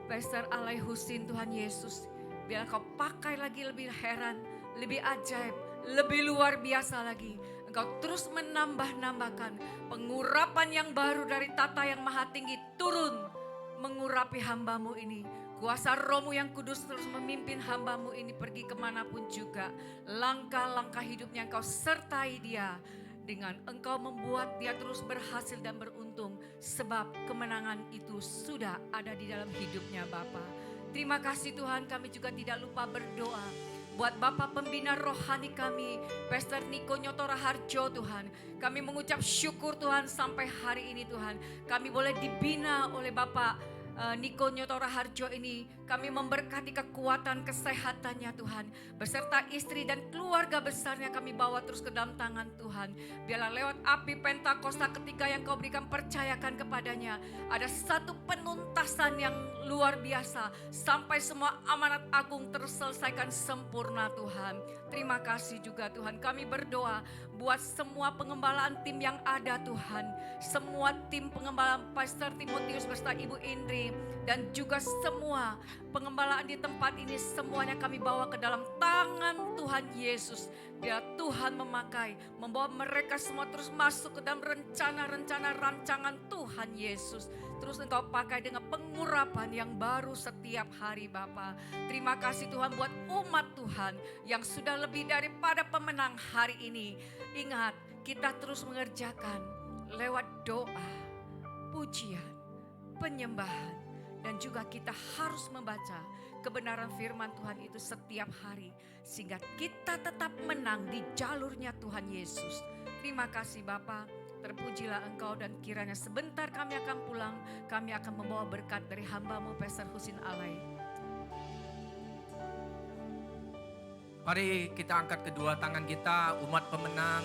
Pastor Alay Husin Tuhan Yesus. Biar Kau pakai lagi lebih heran, lebih ajaib, lebih luar biasa lagi. Engkau terus menambah-nambahkan pengurapan yang baru dari tata yang maha tinggi turun mengurapi hamba-Mu ini. Kuasa Roh-Mu yang kudus terus memimpin hamba-Mu ini pergi kemanapun juga. Langkah-langkah hidupnya Engkau sertai dia. Dengan Engkau membuat dia terus berhasil dan beruntung. Sebab kemenangan itu sudah ada di dalam hidupnya Bapa. Terima kasih Tuhan, kami juga tidak lupa berdoa. Buat Bapak Pembina Rohani kami, Pastor Niko Nyoto Raharjo Tuhan. Kami mengucap syukur Tuhan sampai hari ini Tuhan. Kami boleh dibina oleh Bapak Niko Nyoto Raharjo ini. Kami memberkati kekuatan kesehatannya Tuhan. Beserta istri dan keluarga besarnya kami bawa terus ke dalam tangan Tuhan. Biarlah lewat api Pentakosta ketiga yang Kau berikan percayakan kepadanya. Ada satu penuntasan yang luar biasa. Sampai semua amanat agung terselesaikan sempurna Tuhan. Terima kasih juga Tuhan. Kami berdoa buat semua pengembalaan tim yang ada Tuhan. Semua tim pengembalaan Pastor Timotius beserta Ibu Indri. Dan juga semua pengembalaan di tempat ini semuanya kami bawa ke dalam tangan Tuhan Yesus. Biar Tuhan memakai, membawa mereka semua terus masuk ke dalam rencana-rencana rancangan Tuhan Yesus. Terus Engkau pakai dengan pengurapan yang baru setiap hari Bapa. Terima kasih Tuhan buat umat Tuhan yang sudah lebih daripada pemenang hari ini. Ingat, kita terus mengerjakan lewat doa, pujian, penyembahan. Dan juga kita harus membaca kebenaran firman Tuhan itu setiap hari. Sehingga kita tetap menang di jalurnya Tuhan Yesus. Terima kasih Bapa, terpujilah Engkau dan kiranya sebentar kami akan pulang. Kami akan membawa berkat dari hamba-Mu Pastor Husin Alay. Mari kita angkat kedua tangan kita, umat pemenang.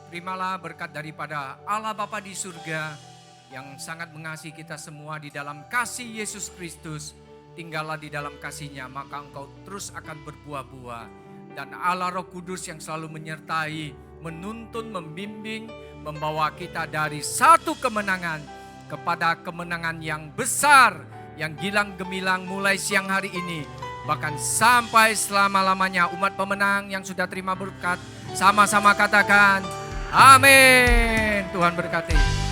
Terimalah berkat daripada Allah Bapa di surga yang sangat mengasihi kita semua di dalam kasih Yesus Kristus. Tinggallah di dalam kasih-Nya, maka engkau terus akan berbuah-buah. Dan Allah Roh Kudus yang selalu menyertai, menuntun, membimbing, membawa kita dari satu kemenangan kepada kemenangan yang besar, yang gilang gemilang mulai siang hari ini. Bahkan sampai selama-lamanya. Umat pemenang yang sudah terima berkat, sama-sama katakan, amin. Tuhan berkati.